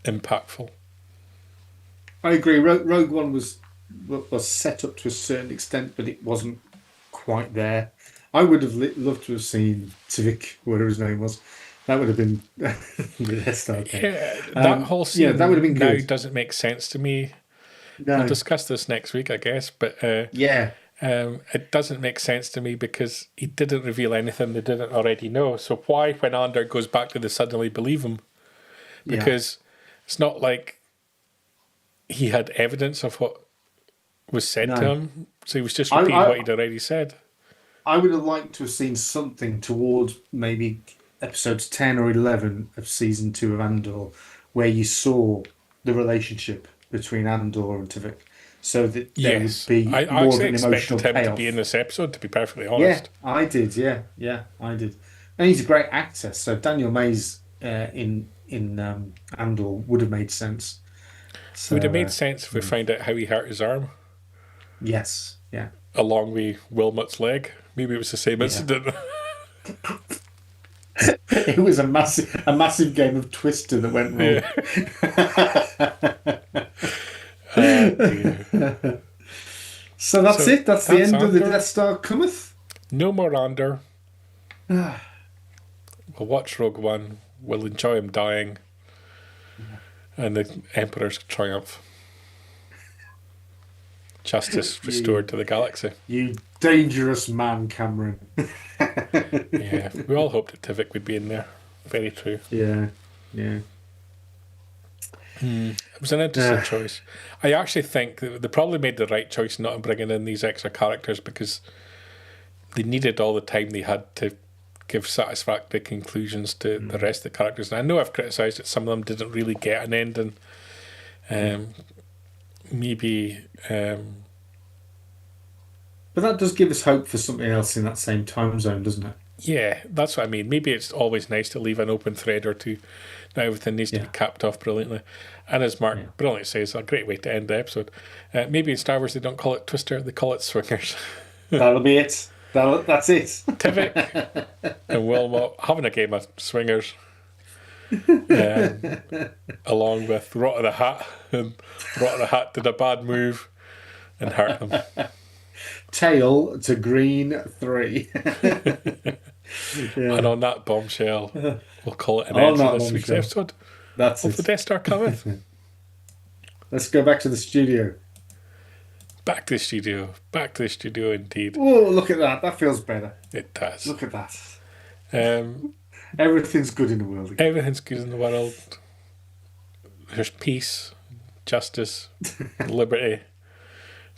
Speaker 2: impactful.
Speaker 3: I agree. Rogue One was set up to a certain extent, but it wasn't quite there. I would have loved to have seen Tivik, whatever his name was. That would have been the Death Star thing.
Speaker 2: Yeah, that whole scene
Speaker 3: that would have been
Speaker 2: now
Speaker 3: good.
Speaker 2: doesn't make sense to me.
Speaker 3: No.
Speaker 2: We'll discuss this next week, I guess. But
Speaker 3: Yeah.
Speaker 2: it doesn't make sense to me because he didn't reveal anything they didn't already know. So why, when Andor goes back, do they suddenly believe him? Because it's not like he had evidence of what was said to him. So he was just repeating what he'd already said.
Speaker 3: I would have liked to have seen something towards maybe episodes 10 or 11 of season 2 of Andor, where you saw the relationship between Andor and Tuvok, so that there would be more of an emotional
Speaker 2: him
Speaker 3: payoff.
Speaker 2: to be in this episode, to be perfectly honest.
Speaker 3: Yeah, I did. Yeah, I did. And he's a great actor, so Daniel Mays in Andor would have made sense. So,
Speaker 2: would have made sense if we found out how he hurt his arm.
Speaker 3: Yes, yeah.
Speaker 2: Along with Wilmot's leg. Maybe it was the same incident.
Speaker 3: It was a massive game of Twister that went wrong.
Speaker 2: Yeah.
Speaker 3: So that's it. That's the end of the Death Star cometh.
Speaker 2: No more Andor. We'll watch Rogue One. We'll enjoy him dying. And the Emperor's triumph. Justice restored to the galaxy.
Speaker 3: You dangerous man, Cameron.
Speaker 2: Yeah, we all hoped that Tuvok would be in there. Very true.
Speaker 3: Yeah.
Speaker 2: It was an interesting choice. I actually think that they probably made the right choice not bringing in these extra characters because they needed all the time they had to give satisfactory conclusions to the rest of the characters. And I know I've criticised that some of them didn't really get an ending. But
Speaker 3: that does give us hope for something else in that same time zone, doesn't it?
Speaker 2: Yeah, that's what I mean. Maybe it's always nice to leave an open thread or two. Not everything needs to be capped off brilliantly. And as Mark brilliantly says, a great way to end the episode. Maybe in Star Wars they don't call it Twister, they call it Swingers.
Speaker 3: That'll be it. That's it.
Speaker 2: Tuvok and Wilmot having a game of Swingers. Along with Rot of the Hat. And Rot of the Hat did a bad move and hurt them.
Speaker 3: Tail to green 3.
Speaker 2: And on that bombshell, we'll call it an end for this week's episode.
Speaker 3: That's
Speaker 2: of the Death Star cometh.
Speaker 3: Let's go back to the studio.
Speaker 2: Back to the studio. Back to the studio indeed.
Speaker 3: Oh, look at that. That feels better.
Speaker 2: It does.
Speaker 3: Look at that.
Speaker 2: Everything's
Speaker 3: good in the world.
Speaker 2: Everything's good in the world. There's peace, justice, liberty,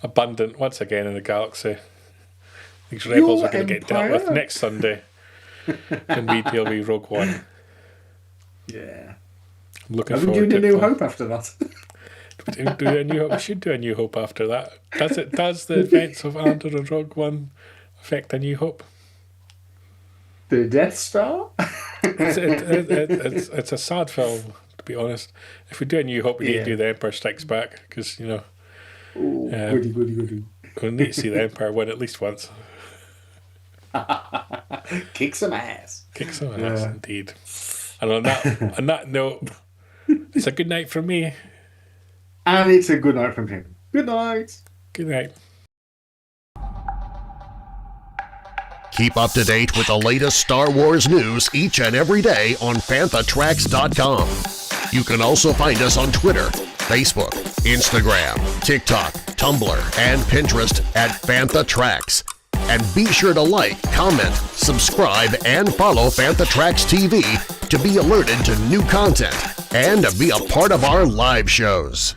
Speaker 2: abundant once again in the galaxy. These rebels are going to get dealt with next Sunday when we deal with Rogue One.
Speaker 3: Yeah.
Speaker 2: I'm looking
Speaker 3: forward to it. Are we doing A New Hope after that?
Speaker 2: We should do A New Hope after that. Does the events of Andor and Rogue One affect A New Hope?
Speaker 3: The Death Star?
Speaker 2: It's a sad film, to be honest. If we do A New Hope, we need to do The Empire Strikes Back because goody. We need to see the Empire win at least once.
Speaker 3: Kick some ass.
Speaker 2: Kick some ass, indeed. And on that note, it's a good night from me.
Speaker 3: And it's a good night from him. Good night.
Speaker 2: Good night.
Speaker 1: Keep up to date with the latest Star Wars news each and every day on FanthaTracks.com. You can also find us on Twitter, Facebook, Instagram, TikTok, Tumblr, and Pinterest at FanthaTracks. And be sure to like, comment, subscribe, and follow FanthaTracks TV to be alerted to new content and to be a part of our live shows.